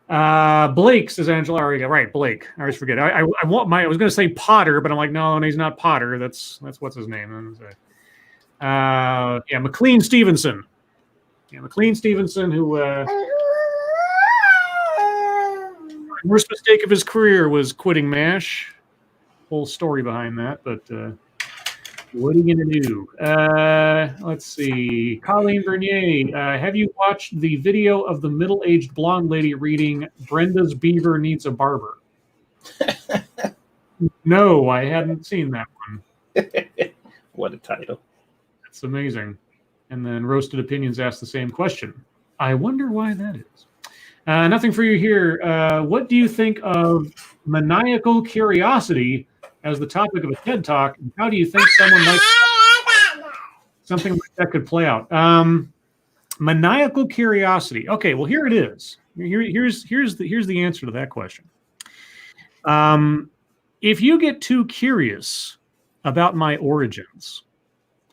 Blake, says Angela. Right, Blake. I always forget. I was going to say Potter, but I'm like, no, he's not Potter. That's what's his name. McLean Stevenson. Yeah, McLean Stevenson, who worst mistake of his career was quitting MASH. Whole story behind that, but what are you going to do? Let's see. Colleen Bernier, have you watched the video of the middle-aged blonde lady reading Brenda's Beaver Needs a Barber? No, I hadn't seen that one. What a title. That's amazing. And then Roasted Opinions asked the same question. I wonder why that is. Nothing for you here. What do you think of maniacal curiosity as the topic of a TED Talk? And how do you think something like that could play out? Maniacal curiosity. Okay, well, here it is. Here's the answer to that question. If you get too curious about my origins,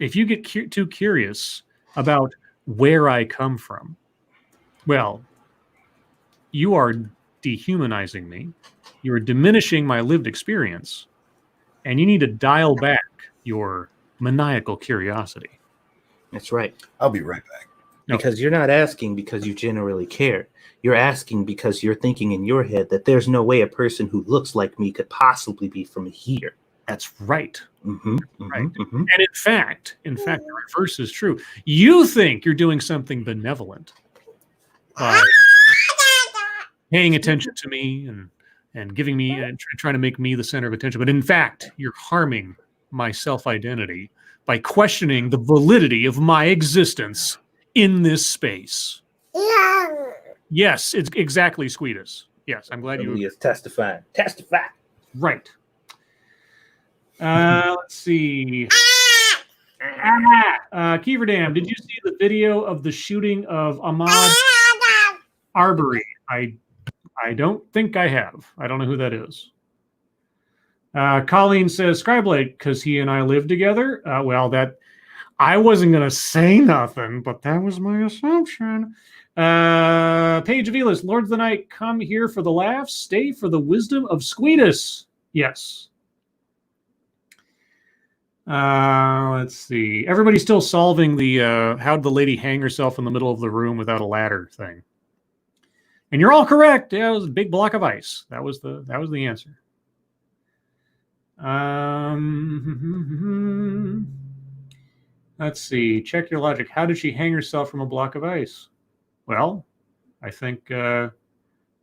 if you get too curious about where I come from, well, you are dehumanizing me. You are diminishing my lived experience, and you need to dial back your maniacal curiosity. That's right. I'll be right back. Because you're not asking because you generally care. You're asking because you're thinking in your head that there's no way a person who looks like me could possibly be from here. That's right. Mm-hmm, Right. Mm-hmm. And in fact, the reverse is true. You think you're doing something benevolent by paying attention to me and giving me and trying to make me the center of attention. But in fact, you're harming my self-identity by questioning the validity of my existence in this space. Yes, it's exactly Squeedus. Yes, I'm glad you. Is testifying. Testify. Right. Let's see. Keeverdam, did you see the video of the shooting of Ahmad Arbery? I don't think I have. I don't know who that is. Colleen says, Scribe, because he and I live together. Well, that I wasn't going to say nothing, but that was my assumption. Paige Avilas, Lords of the Night, come here for the laughs, stay for the wisdom of Squeedus. Yes. Let's see. Everybody's still solving the how'd the lady hang herself in the middle of the room without a ladder thing. And you're all correct. Yeah, it was a big block of ice. That was the answer. Let's see. Check your logic. How did she hang herself from a block of ice? Well, I think Terry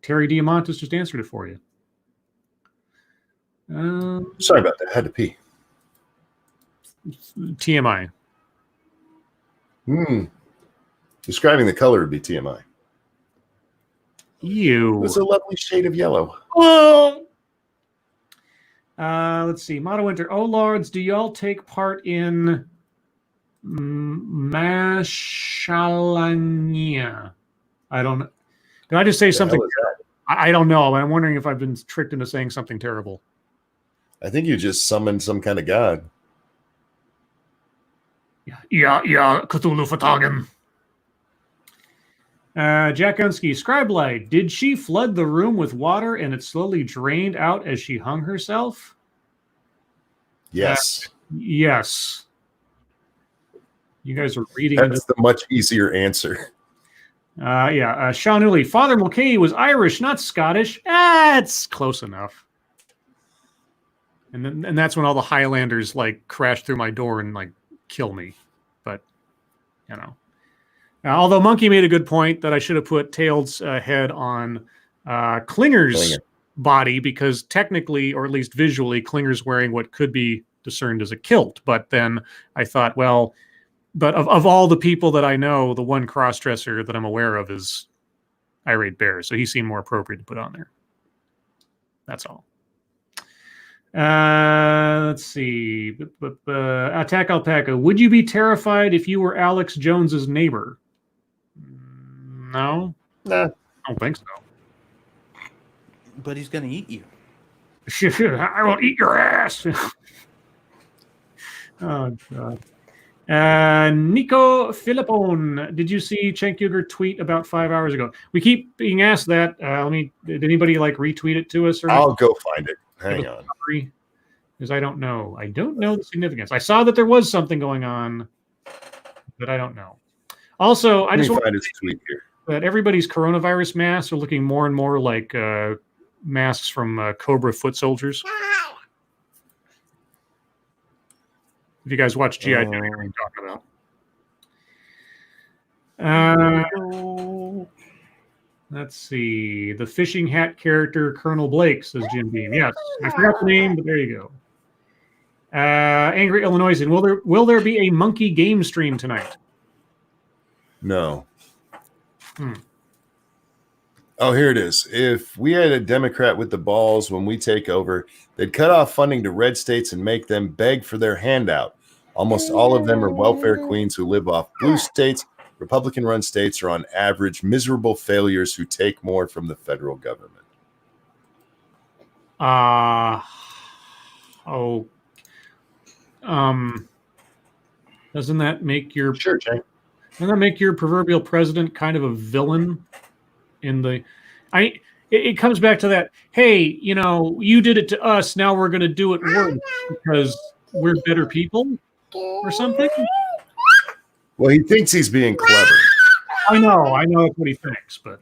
Diamantis just answered it for you. Sorry about that. I had to pee. TMI. Describing the color would be TMI. It's a lovely shade of yellow. Oh. Let's see. Mono Winter. Oh, Lords, do y'all take part in Mashalania? I don't know. Did I just say something? I don't know. I'm wondering if I've been tricked into saying something terrible. I think you just summoned some kind of god. Yeah, Cthulhu Fatagan. Jack Unsky, Scribe Light, did she flood the room with water and it slowly drained out as she hung herself? Yes. Yes. You guys are reading. That's the much easier answer. Sean Uli, Father Mulcahy was Irish, not Scottish. It's close enough. And that's when all the Highlanders like crash through my door and like kill me. But you know. Although Monkey made a good point that I should have put Tail's head on Klinger's body, because technically, or at least visually, Klinger's wearing what could be discerned as a kilt. But then I thought, well, but of all the people that I know, the one cross-dresser that I'm aware of is Irate Bear. So he seemed more appropriate to put on there. That's all. Let's see. Attack Alpaca. Would you be terrified if you were Alex Jones's neighbor? No. Nah. I don't think so. But he's going to eat you. I will eat your ass. Oh, God. Nico Filippone, did you see Cenk Uygur tweet about 5 hours ago? We keep being asked that. Did anybody retweet it to us? Or I'll go find it. Hang on. Because I don't know. I don't know the significance. I saw that there was something going on, but I don't know. Also, I just want to find his tweet here. That everybody's coronavirus masks are looking more and more like masks from Cobra foot soldiers. If you guys watch G.I. Joe, you know what I'm talking about. Let's see. The fishing hat character, Colonel Blake, says Jim Beam. Yes, I forgot the name, but there you go. Angry Illinoisan, will there be a monkey game stream tonight? No. Oh, here it is. If we had a Democrat with the balls when we take over, they'd cut off funding to red states and make them beg for their handout. Almost all of them are welfare queens who live off blue states. Republican-run states are on average miserable failures who take more from the federal government. Doesn't that make your Sure, Jay. Doesn't that make your proverbial president kind of a villain? It comes back to that. Hey, you did it to us. Now we're going to do it worse because we're better people, or something. Well, he thinks he's being clever. I know that's what he thinks, but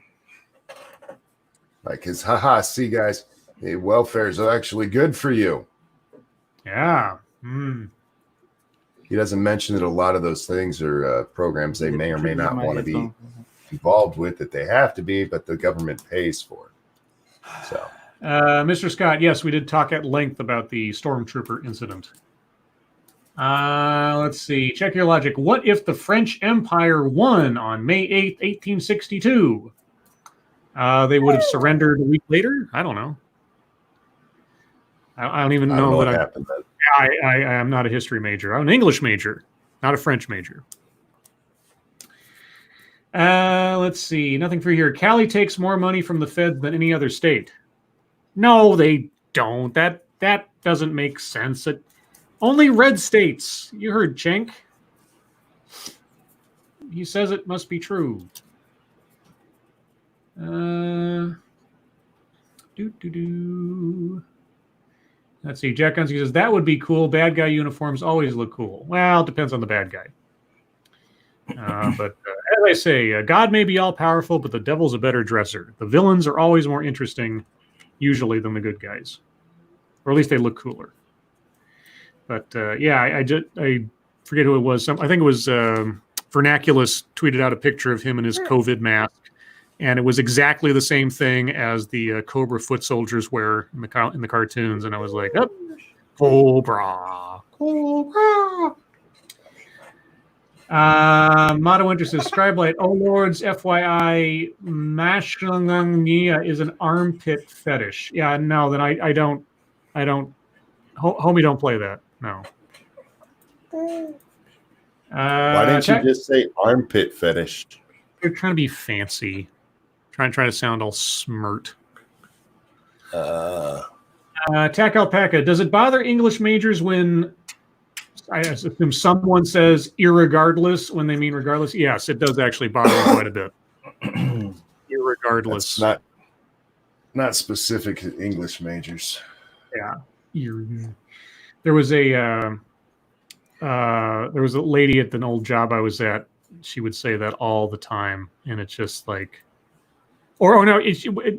his see guys, hey, welfare is actually good for you. Yeah. He doesn't mention that a lot of those things are programs they may or may not want to be involved with, that they have to be, but the government pays for. So, Mr. Scott, yes, we did talk at length about the stormtrooper incident. Let's see. Check your logic. What if the French Empire won on May 8th, 1862? They would have surrendered a week later? I don't know. I don't even know what happened. I am not a history major. I'm an English major, not a French major. Let's see. Nothing for here. Cali takes more money from the Fed than any other state. No, they don't. That doesn't make sense. Only red states. You heard Cenk. He says it must be true. Let's see. Jack Gunsky says, that would be cool. Bad guy uniforms always look cool. Well, it depends on the bad guy. But as I say, God may be all-powerful, but the devil's a better dresser. The villains are always more interesting, usually, than the good guys. Or at least they look cooler. But, I forget who it was. I think it was Vernaculus tweeted out a picture of him in his COVID mask. And it was exactly the same thing as the Cobra foot soldiers wear in the cartoons. And I was like, oh, Cobra. Motto Winter says, Scribe Light, oh Lords, FYI, Mashlangnia is an armpit fetish. Yeah, no, then I don't, homie, don't play that. No. Why didn't you just say armpit fetish? You're trying to be fancy. Trying to sound all smirt. Tack Alpaca, does it bother English majors when I assume someone says irregardless when they mean regardless? Yes, it does actually bother me quite a bit. Irregardless. That's not specific to English majors. Yeah. There was a lady at an old job I was at. She would say that all the time, and it's just like,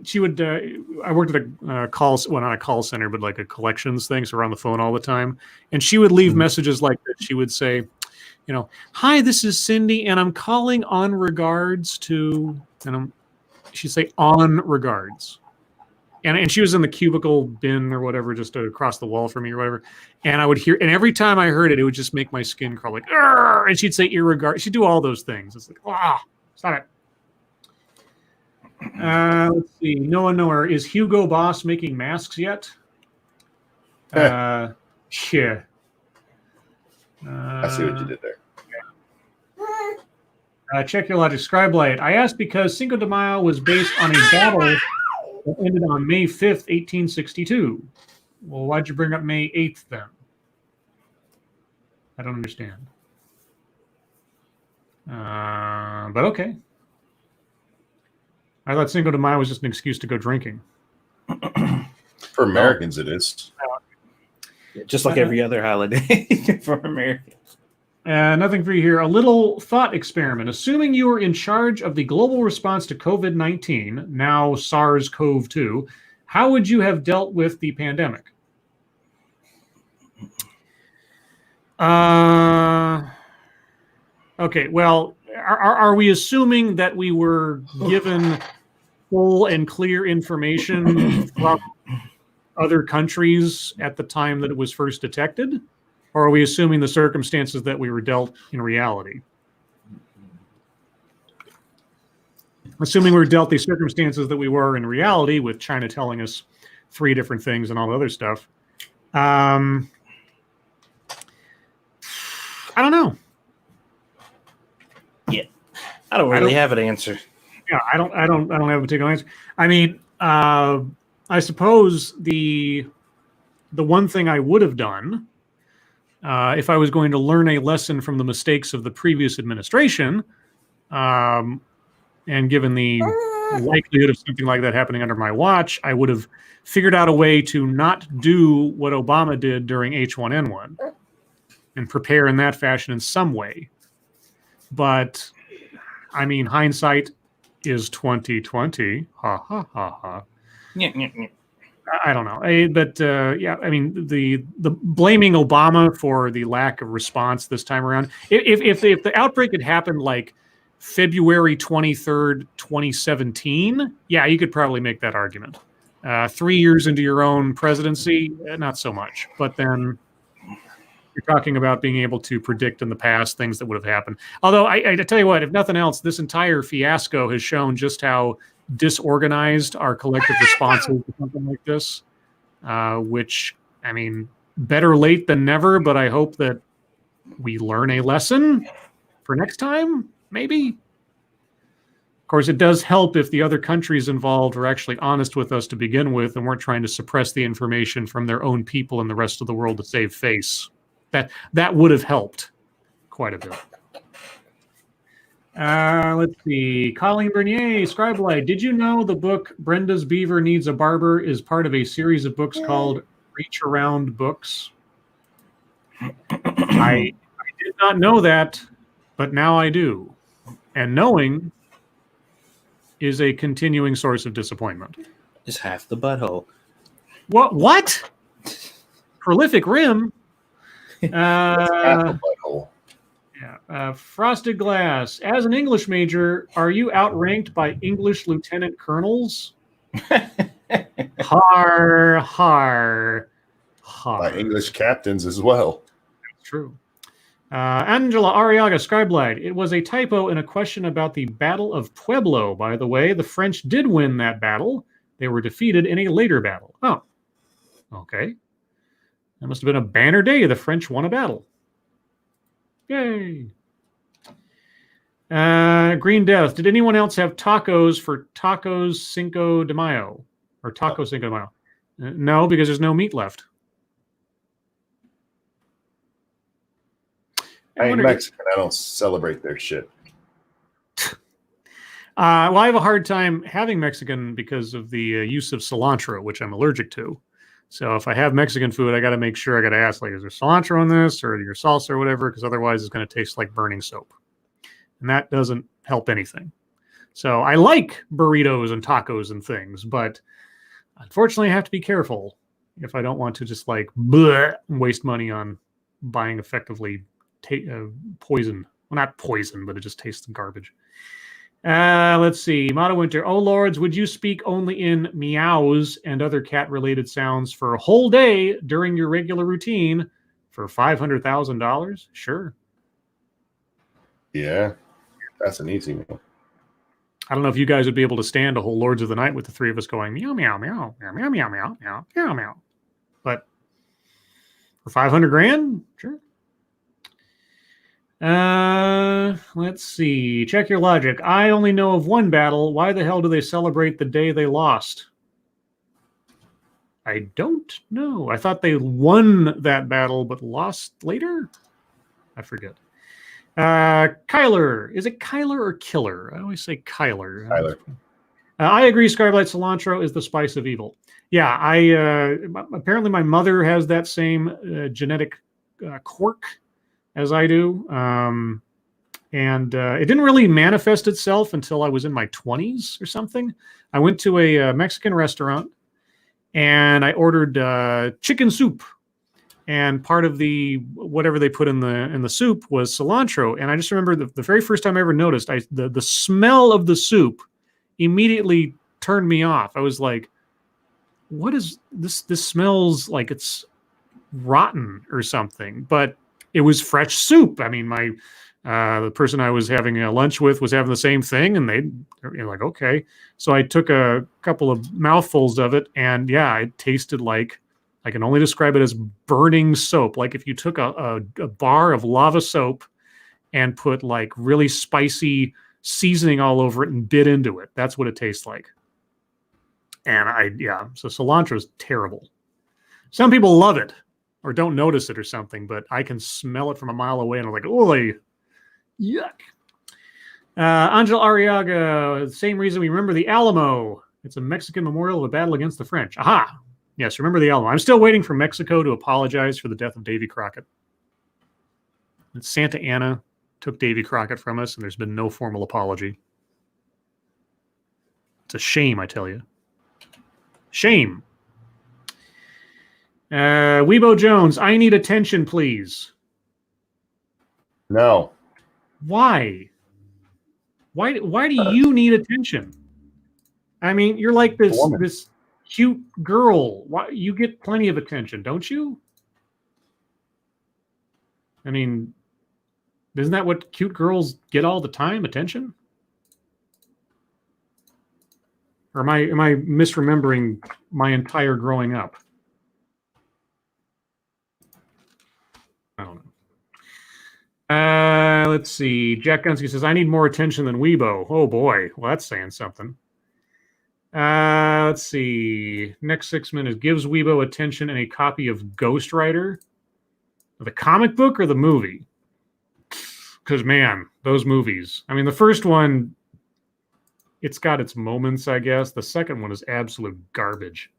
she would. I worked at a not a call center, but like a collections thing, so we're on the phone all the time. And she would leave messages like this. She would say, "Hi, this is Cindy, and I'm calling on regards to," she'd say "on regards," and she was in the cubicle bin or whatever, just across the wall from me or whatever. And I would hear, and every time I heard it, it would just make my skin crawl, like, "Arr!" And she'd say irregard. She'd do all those things. It's like, stop it. Let's see. Noah Nowhere. Is Hugo Boss making masks yet? Yeah. I see what you did there. Check your logic. Scribe Light. I asked because Cinco de Mayo was based on a battle that ended on May 5th, 1862. Well, why'd you bring up May 8th then? I don't understand. But okay. I thought Cinco de Mayo was just an excuse to go drinking. For Americans, it is. Just like every other holiday for Americans. Nothing for you here. A little thought experiment. Assuming you were in charge of the global response to COVID-19, now SARS-CoV-2, how would you have dealt with the pandemic? Okay, well, are we assuming that we were given full and clear information from other countries at the time that it was first detected? Or are we assuming the circumstances that we were dealt in reality? Assuming we were dealt the circumstances that we were in reality, with China telling us 3 different things and all the other stuff. I don't know. Yeah, I don't really have an answer. Yeah, I don't have a particular answer. I mean, I suppose the one thing I would have done, if I was going to learn a lesson from the mistakes of the previous administration, and given the likelihood of something like that happening under my watch, I would have figured out a way to not do what Obama did during H1N1 and prepare in that fashion in some way. But I mean, hindsight is 2020. Ha ha ha ha. Yeah. I don't know, but yeah, I mean, the blaming Obama for the lack of response this time around. If the outbreak had happened like February 23rd, 2017, yeah, you could probably make that argument. 3 years into your own presidency, not so much. But then you're talking about being able to predict in the past things that would have happened. Although I tell you what, if nothing else, this entire fiasco has shown just how disorganized our collective response is to something like this, which, I mean, better late than never, but I hope that we learn a lesson for next time, maybe. Of course, it does help if the other countries involved are actually honest with us to begin with and weren't trying to suppress the information from their own people and the rest of the world to save face. That would have helped quite a bit. Let's see. Colleen Bernier, Scribe Light. Did you know the book Brenda's Beaver Needs a Barber is part of a series of books called Reach Around Books? I did not know that, but now I do. And knowing is a continuing source of disappointment. It's half the butthole. What? Prolific Rim? Frosted Glass. As an English major, are you outranked by English lieutenant colonels? Har, har, har. By English captains as well. That's true. Angela Arriaga, Scribelight. It was a typo in a question about the Battle of Pueblo, by the way. The French did win that battle. They were defeated in a later battle. Oh, okay. That must have been a banner day. The French won a battle. Yay. Green Death. Did anyone else have tacos for Tacos Cinco de Mayo? Or Taco Cinco de Mayo? No, because there's no meat left. I ain't Mexican. I don't celebrate their shit. Well, I have a hard time having Mexican because of the use of cilantro, which I'm allergic to. So if I have Mexican food, I got to make sure, I got to ask, like, is there cilantro in this or your salsa or whatever? Because otherwise it's going to taste like burning soap. And that doesn't help anything. So I like burritos and tacos and things, but unfortunately I have to be careful if I don't want to just like waste money on buying effectively poison. Well, not poison, but it just tastes garbage. Let's see. Mata Winter. Oh, lords, would you speak only in meows and other cat-related sounds for a whole day during your regular routine for $500,000? Sure. Yeah, that's an easy one. I don't know if you guys would be able to stand a whole Lords of the Night with the three of us going meow, meow, meow, meow, meow, meow, meow, meow, meow, meow. But for $500,000, sure. Let's see. Check your logic. I only know of one battle. Why the hell do they celebrate the day they lost? I don't know. I thought they won that battle but lost later. I forget. Kyler. Is it Kyler or Killer? I always say Kyler. Tyler. I agree. Scribe Light cilantro is the spice of evil. Yeah, apparently my mother has that same genetic quirk as I do. And it didn't really manifest itself until I was in my 20s or something. I went to a Mexican restaurant and I ordered chicken soup. And part of the whatever they put in the soup was cilantro. And I just remember the very first time I ever noticed, the smell of the soup immediately turned me off. I was like, what is this? This smells like it's rotten or something. But it was fresh soup. I mean, the person I was having lunch with was having the same thing, and they're like, okay. So I took a couple of mouthfuls of it, and yeah, it tasted like, I can only describe it as burning soap. Like if you took a bar of lava soap and put like really spicy seasoning all over it and bit into it. That's what it tastes like. And so cilantro is terrible. Some people love it or don't notice it or something, but I can smell it from a mile away and I'm like, oh, yuck. Angel Arriaga, the same reason we remember the Alamo. It's a Mexican memorial of a battle against the French. Aha. Yes, remember the Alamo. I'm still waiting for Mexico to apologize for the death of Davy Crockett. Santa Anna took Davy Crockett from us, and there's been no formal apology. It's a shame, I tell you. Shame. Weebo Jones, I need attention, please. No. Why? Why do you need attention? I mean, you're like this cute girl. Why, you get plenty of attention, don't you? I mean, isn't that what cute girls get all the time? Attention? Or am I misremembering my entire growing up? I don't know. Let's see. Jack Gunsky says, I need more attention than Weibo. Oh boy. Well, that's saying something. Let's see. Next 6 minutes. Gives Weibo attention and a copy of Ghost Rider. The comic book or the movie? Because, man, those movies. I mean, the first one, it's got its moments, I guess. The second one is absolute garbage.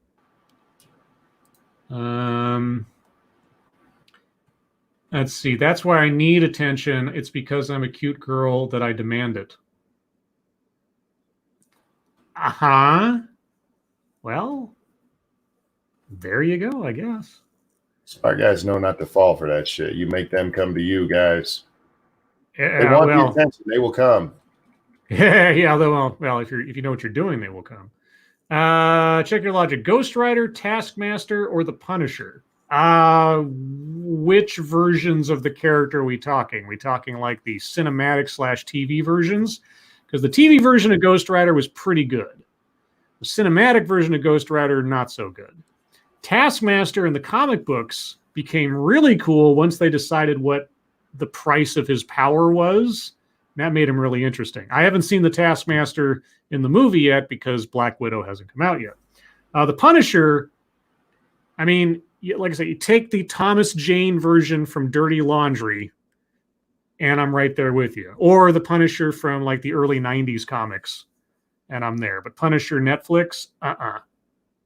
Let's see. That's why I need attention. It's because I'm a cute girl that I demand it. Uh-huh. Well, there you go, I guess. Smart guys know not to fall for that shit. You make them come to you, guys. They want the attention. They will come. Yeah. Well, if you know what you're doing, they will come. Check your logic. Ghost Rider, Taskmaster, or the Punisher? Which versions of the character are we talking? We talking like the cinematic / TV versions? Because the TV version of Ghost Rider was pretty good. The cinematic version of Ghost Rider, not so good. Taskmaster in the comic books became really cool once they decided what the price of his power was. That made him really interesting. I haven't seen the Taskmaster in the movie yet because Black Widow hasn't come out yet. The Punisher, I mean, like I said, you take the Thomas Jane version from Dirty Laundry, and I'm right there with you. Or the Punisher from like the early 90s comics, and I'm there. But Punisher Netflix,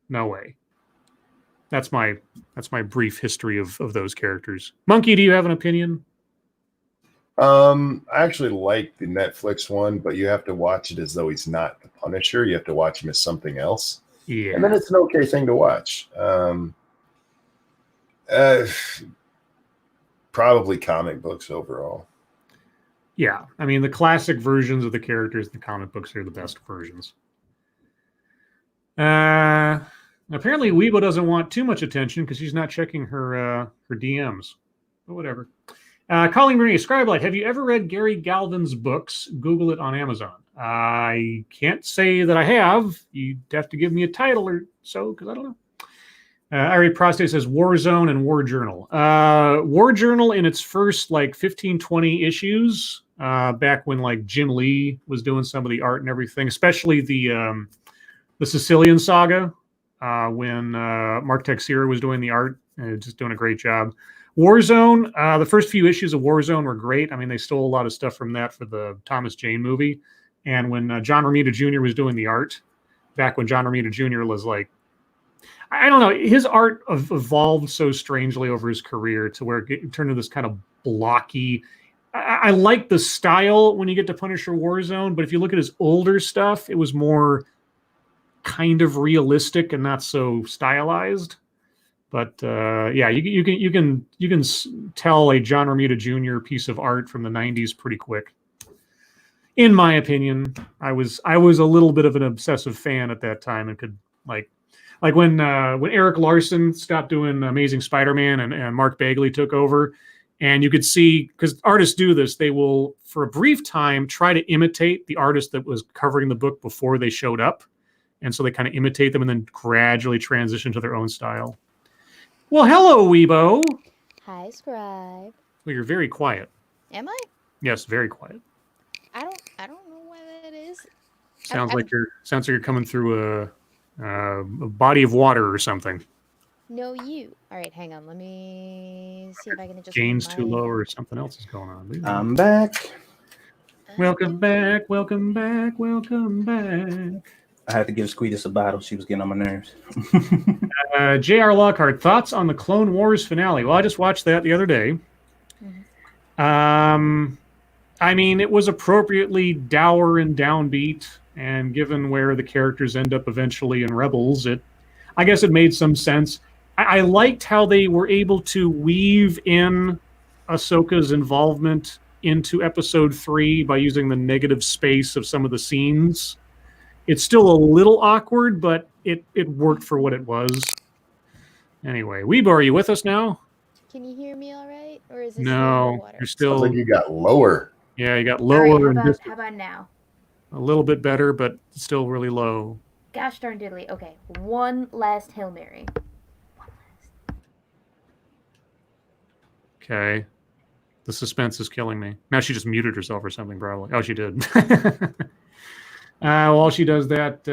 no way. That's my brief history of those characters. Monkey, do you have an opinion? I actually like the Netflix one, but you have to watch it as though he's not the Punisher. You have to watch him as something else. Yeah. And then it's an okay thing to watch. Probably comic books overall. Yeah. I mean, the classic versions of the characters in the comic books are the best versions. Apparently, Weibo doesn't want too much attention because she's not checking her DMs. But whatever. Colleen Marie, Scribe Light, have you ever read Gary Galvin's books? Google it on Amazon. I can't say that I have. You'd have to give me a title or so because I don't know. Ari Prostate says War Zone and War Journal. War Journal in its first like 15, 20 issues, back when like Jim Lee was doing some of the art and everything, especially the Sicilian Saga, when Mark Texeira was doing the art and just doing a great job. Warzone, the first few issues of Warzone were great. I mean, they stole a lot of stuff from that for the Thomas Jane movie. And when John Romita Jr. was doing the art, back when John Romita Jr. was like, I don't know, his art evolved so strangely over his career to where it turned into this kind of blocky. I like the style when you get to Punisher Warzone, but if you look at his older stuff, it was more kind of realistic and not so stylized. But yeah, you can tell a John Romita Jr. piece of art from the '90s pretty quick. In my opinion, I was a little bit of an obsessive fan at that time and could like when Eric Larson stopped doing Amazing Spider-Man and Mark Bagley took over, and you could see, because artists do this, they will for a brief time try to imitate the artist that was covering the book before they showed up, and so they kind of imitate them and then gradually transition to their own style. Well, hello, Weibo. Hi, Scribe. Well, you're very quiet. Am I? Yes, very quiet. I don't know why that is. Sounds like you're coming through a body of water or something. No, you. All right, hang on. Let me see if I can adjust. Gain's too low or something else is going on. I'm back. Welcome back. Welcome back. Welcome back. I had to give Squeetus a bottle. She was getting on my nerves. J.R. Lockhart, thoughts on the Clone Wars finale? Well, I just watched that the other day. Mm-hmm. I mean, it was appropriately dour and downbeat, and given where the characters end up eventually in Rebels, I guess it made some sense. I liked how they were able to weave in Ahsoka's involvement into Episode 3 by using the negative space of some of the scenes. It's still a little awkward, but it worked for what it was. Anyway, Weebo, are you with us now? Can you hear me all right? Or is this No, water? you're still... Sounds like you got lower. Yeah, you got All lower. right, how about now? A little bit better, but still really low. Gosh darn diddly. Okay, one last Hail Mary. One last. Okay. The suspense is killing me. Now she just muted herself or something, probably. Oh, she did. While she does that,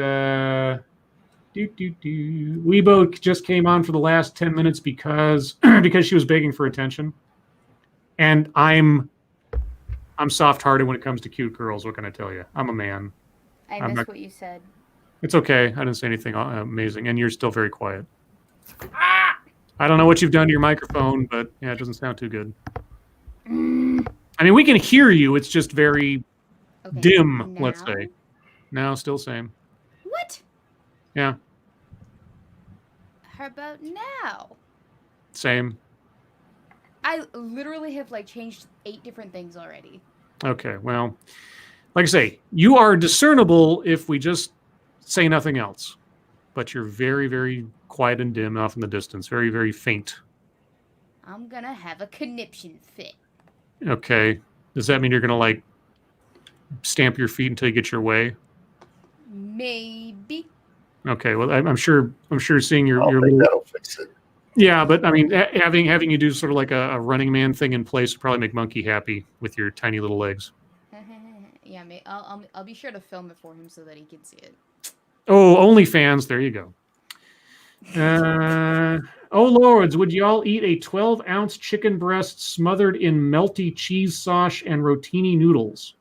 Weibo just came on for the last 10 minutes because she was begging for attention. And I'm soft-hearted when it comes to cute girls. What can I tell you? I'm a man. I missed what you said. It's okay. I didn't say anything amazing, and you're still very quiet. I don't know what you've done to your microphone, but yeah, it doesn't sound too good. I mean, we can hear you. It's just very dim, now? let's say. No, still same. What? Yeah. How about now? Same. I literally have changed 8 different things already. Okay, well, like I say, you are discernible if we just say nothing else. But you're very, very quiet and dim off in the distance. Very, very faint. I'm gonna have a conniption fit. Okay. Does that mean you're gonna stamp your feet until you get your way? Maybe. Okay. Well, I'm sure seeing your little... That'll fix it. Yeah, but I mean, having you do sort of like a Running Man thing in place would probably make Monkey happy with your tiny little legs. Yeah, I'll be sure to film it for him so that he can see it. Oh, OnlyFans. There you go. Oh, lords, would y'all eat a 12-ounce chicken breast smothered in melty cheese sauce and rotini noodles?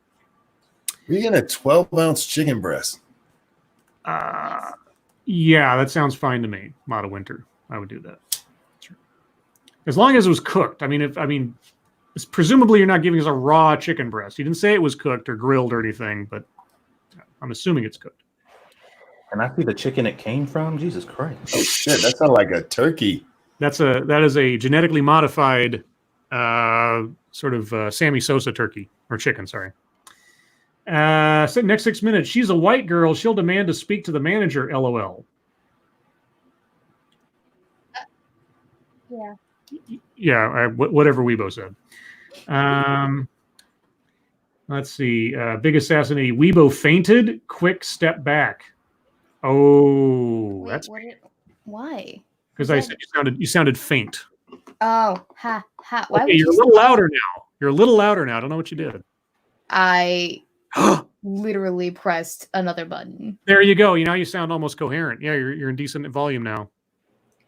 We're getting a 12-ounce chicken breast. Yeah, that sounds fine to me. Mata Winter. I would do that. Sure. As long as it was cooked. Presumably you're not giving us a raw chicken breast. You didn't say it was cooked or grilled or anything, but I'm assuming it's cooked. Can I see the chicken it came from? Jesus Christ. Oh, shit. That sounds like a turkey. That is a genetically modified sort of Sammy Sosa turkey or chicken, sorry. So next 6 minutes. She's a white girl. She'll demand to speak to the manager, LOL. Yeah. Yeah, whatever Weibo said. Let's see. Big Assassinate. Weibo fainted. Quick step back. Oh, Wait, that's why? because I said you sounded faint. Oh, ha. Why Okay, you're a little louder now. You're a little louder now. I don't know what you did. I literally pressed another button. There you go. Now you sound almost coherent. Yeah, you're in decent volume now.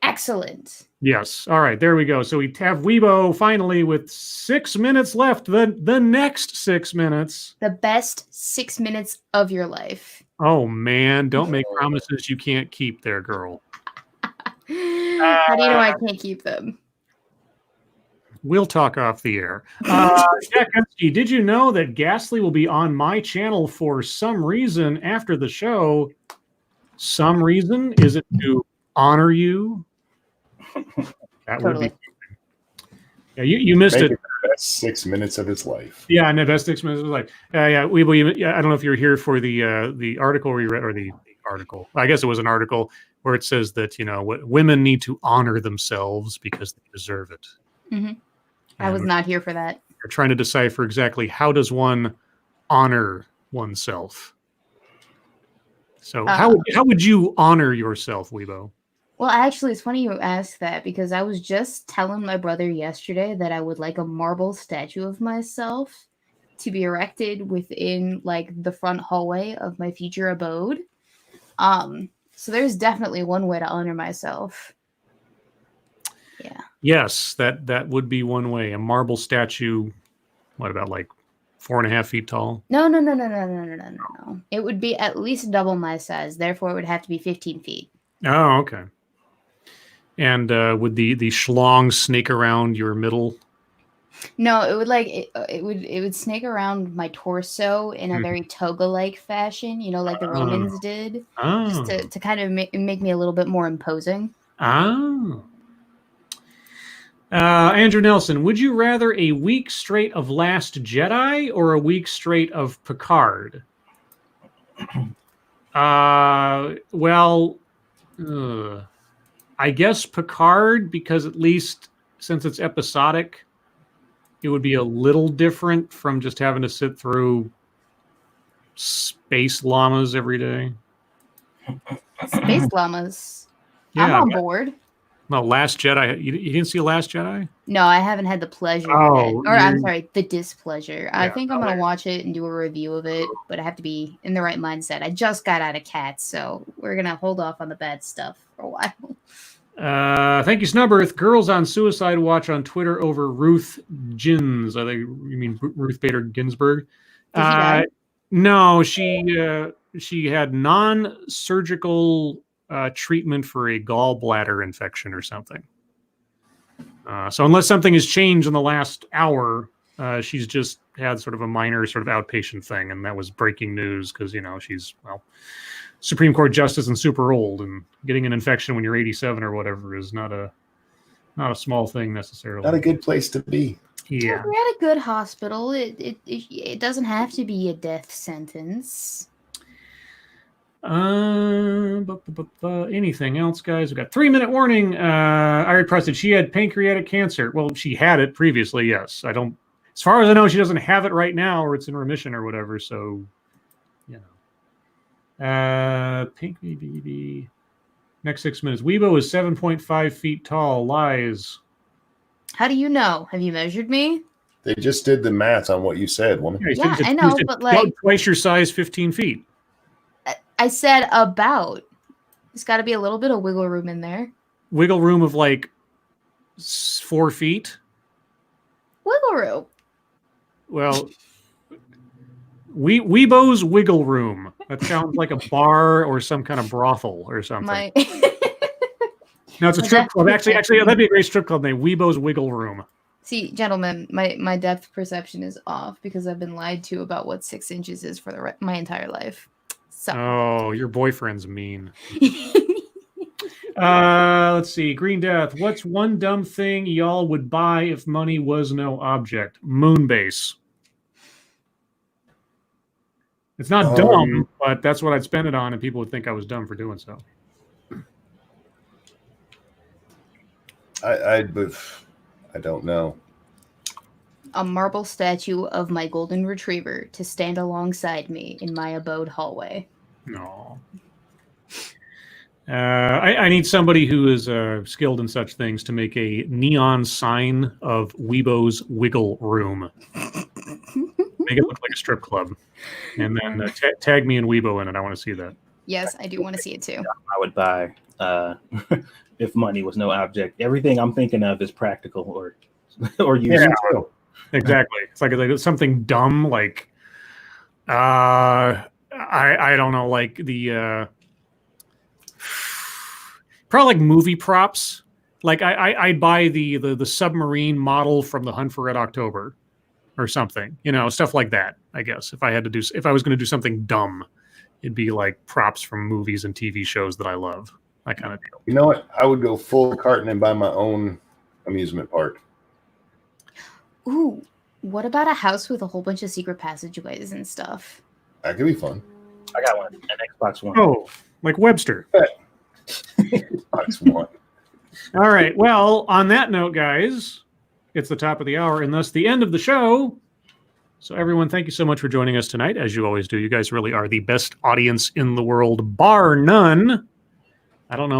Excellent. Yes. All right. There we go. So we have Weibo finally with 6 minutes left. The next 6 minutes. The best 6 minutes of your life. Oh man! Don't make promises you can't keep, there, girl. How do you know I can't keep them? We'll talk off the air. Jack Epstein, did you know that Ghastly will be on my channel for some reason after the show? Some reason? Is it to honor you? That Totally. would be. Yeah, you missed Make it. the best 6 minutes of his life. Yeah, and the best 6 minutes was like, yeah, I don't know if you were here for the article we read, or the article. I guess it was an article where it says that women need to honor themselves because they deserve it. Mm-hmm. I was not here for that. You're trying to decipher exactly how does one honor oneself. So how would you honor yourself, Weibo? Well, actually, it's funny you ask that because I was just telling my brother yesterday that I would like a marble statue of myself to be erected within like the front hallway of my future abode. So there's definitely one way to honor myself. Yeah. Yes, that would be one way. A marble statue, what about like 4.5 feet tall? No. It would be at least double my size. Therefore, it would have to be 15 feet. Oh, okay. And would the schlong snake around your middle? No, it would it would snake around my torso in a very toga-like fashion, like the Romans did, just to kind of make me a little bit more imposing. Oh. Andrew Nelson, would you rather a week straight of Last Jedi or a week straight of Picard? I guess Picard, because at least since it's episodic, it would be a little different from just having to sit through space llamas every day. Space llamas? Yeah, I'm on board. No, Last Jedi. You didn't see Last Jedi? No, I haven't had the pleasure yet. Or I'm sorry, the displeasure. I think I'm going to watch it and do a review of it, but I have to be in the right mindset. I just got out of Cats, so we're going to hold off on the bad stuff for a while. Thank you, Snubbirth. Girls on Suicide Watch on Twitter over Ruth Gins. You mean Ruth Bader Ginsburg? Did she die? No, she had non-surgical treatment for a gallbladder infection or something. So unless something has changed in the last hour, she's just had sort of a minor sort of outpatient thing, and that was breaking news because she's Supreme Court justice and super old, and getting an infection when you're 87 or whatever is not a small thing necessarily. Not a good place to be. Yeah, we're at a good hospital. It doesn't have to be a death sentence. Anything else, guys? We've got 3-minute warning. I already pressed it. She had pancreatic cancer. Well, she had it previously, yes. As far as I know, she doesn't have it right now, or it's in remission or whatever. So, Pink BB. Next 6 minutes. Weibo is 7.5 feet tall. Lies. How do you know? Have you measured me? They just did the math on what you said, woman. Yeah, I know, but like twice your size, 15 feet. I said about. There's got to be a little bit of wiggle room in there. Wiggle room of like 4 feet? Wiggle room. Well, Weibo's Wiggle Room. That sounds like a bar or some kind of brothel or something. No, it's a strip club. Actually, that'd be a great strip club name. Weibo's Wiggle Room. See, gentlemen, my depth perception is off because I've been lied to about what 6 inches is for my entire life. So. Oh, your boyfriend's mean. Let's see. Green Death. What's one dumb thing y'all would buy if money was no object? Moonbase. It's not dumb, but that's what I'd spend it on, and people would think I was dumb for doing so. I don't know. A marble statue of my golden retriever to stand alongside me in my abode hallway. No. I need somebody who is skilled in such things to make a neon sign of Weibo's Wiggle Room. Make it look like a strip club. And then tag me and Weibo in it. I want to see that. Yes, I do want to see it too. I would buy if money was no object. Everything I'm thinking of is practical or useful. Yeah, exactly. It's like something dumb, like I don't know, like the probably like movie props. Like I'd buy the submarine model from the Hunt for Red October or something, stuff like that. I guess if I was going to do something dumb, it'd be like props from movies and TV shows that I love. That kind of deal. You know what? I would go full carton and buy my own amusement park. Ooh, what about a house with a whole bunch of secret passageways and stuff? That could be fun. I got one, an Xbox One. Oh, like Webster. Xbox One. All right. Well, on that note, guys, it's the top of the hour and thus the end of the show. So everyone, thank you so much for joining us tonight. As you always do, you guys really are the best audience in the world, bar none. I don't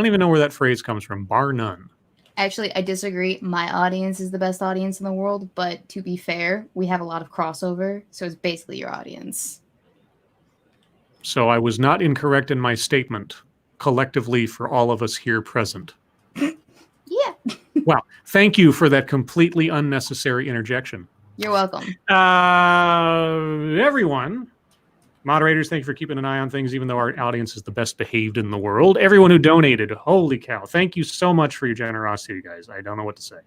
even know where that phrase comes from, bar none. Actually, I disagree. My audience is the best audience in the world, but to be fair, we have a lot of crossover, so it's basically your audience. So I was not incorrect in my statement, collectively for all of us here present. Yeah. Well, thank you for that completely unnecessary interjection. You're welcome. Everyone, moderators, thank you for keeping an eye on things, even though our audience is the best behaved in the world. Everyone who donated, holy cow, thank you so much for your generosity, guys. I don't know what to say.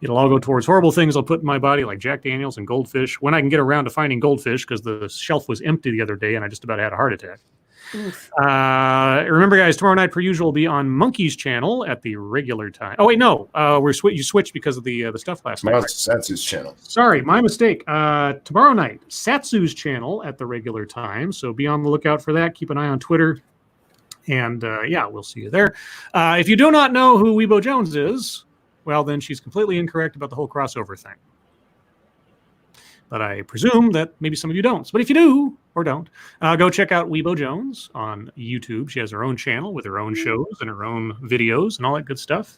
It'll all go towards horrible things I'll put in my body, like Jack Daniels and goldfish, when I can get around to finding goldfish, because the shelf was empty the other day and I just about had a heart attack. Remember, guys, tomorrow night, per usual, will be on Monkey's channel at the regular time. Oh, wait, no. You switched because of the stuff last night. Right? Satsu's channel. Sorry, my mistake. Tomorrow night, Satsu's channel at the regular time. So be on the lookout for that. Keep an eye on Twitter. And we'll see you there. If you do not know who Weebo Jones is, well, then she's completely incorrect about the whole crossover thing. But I presume that maybe some of you don't. But if you do or don't, go check out Weebo Jones on YouTube. She has her own channel with her own shows and her own videos and all that good stuff.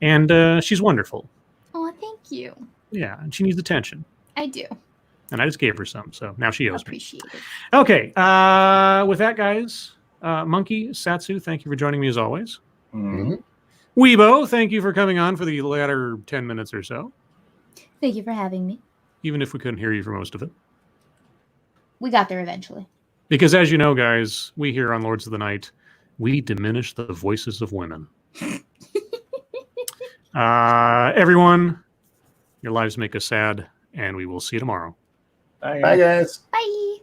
And she's wonderful. Oh, thank you. Yeah, and she needs attention. I do. And I just gave her some, so now she owes me. Appreciate it. Okay, with that, guys, Monkey, Satsu, thank you for joining me as always. Mm-hmm. Weebo, thank you for coming on for the latter 10 minutes or so. Thank you for having me. Even if we couldn't hear you for most of it. We got there eventually. Because as you know, guys, we here on Lords of the Night, we diminish the voices of women. Everyone, your lives make us sad, and we will see you tomorrow. Bye, guys. Bye.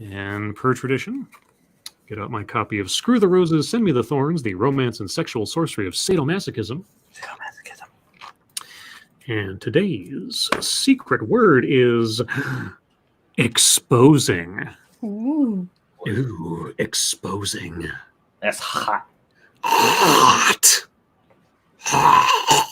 And per tradition, get out my copy of Screw the Roses, Send Me the Thorns, the romance and sexual sorcery of sadomasochism. And today's secret word is exposing. Ooh. Ooh, exposing. That's hot. Hot. Hot.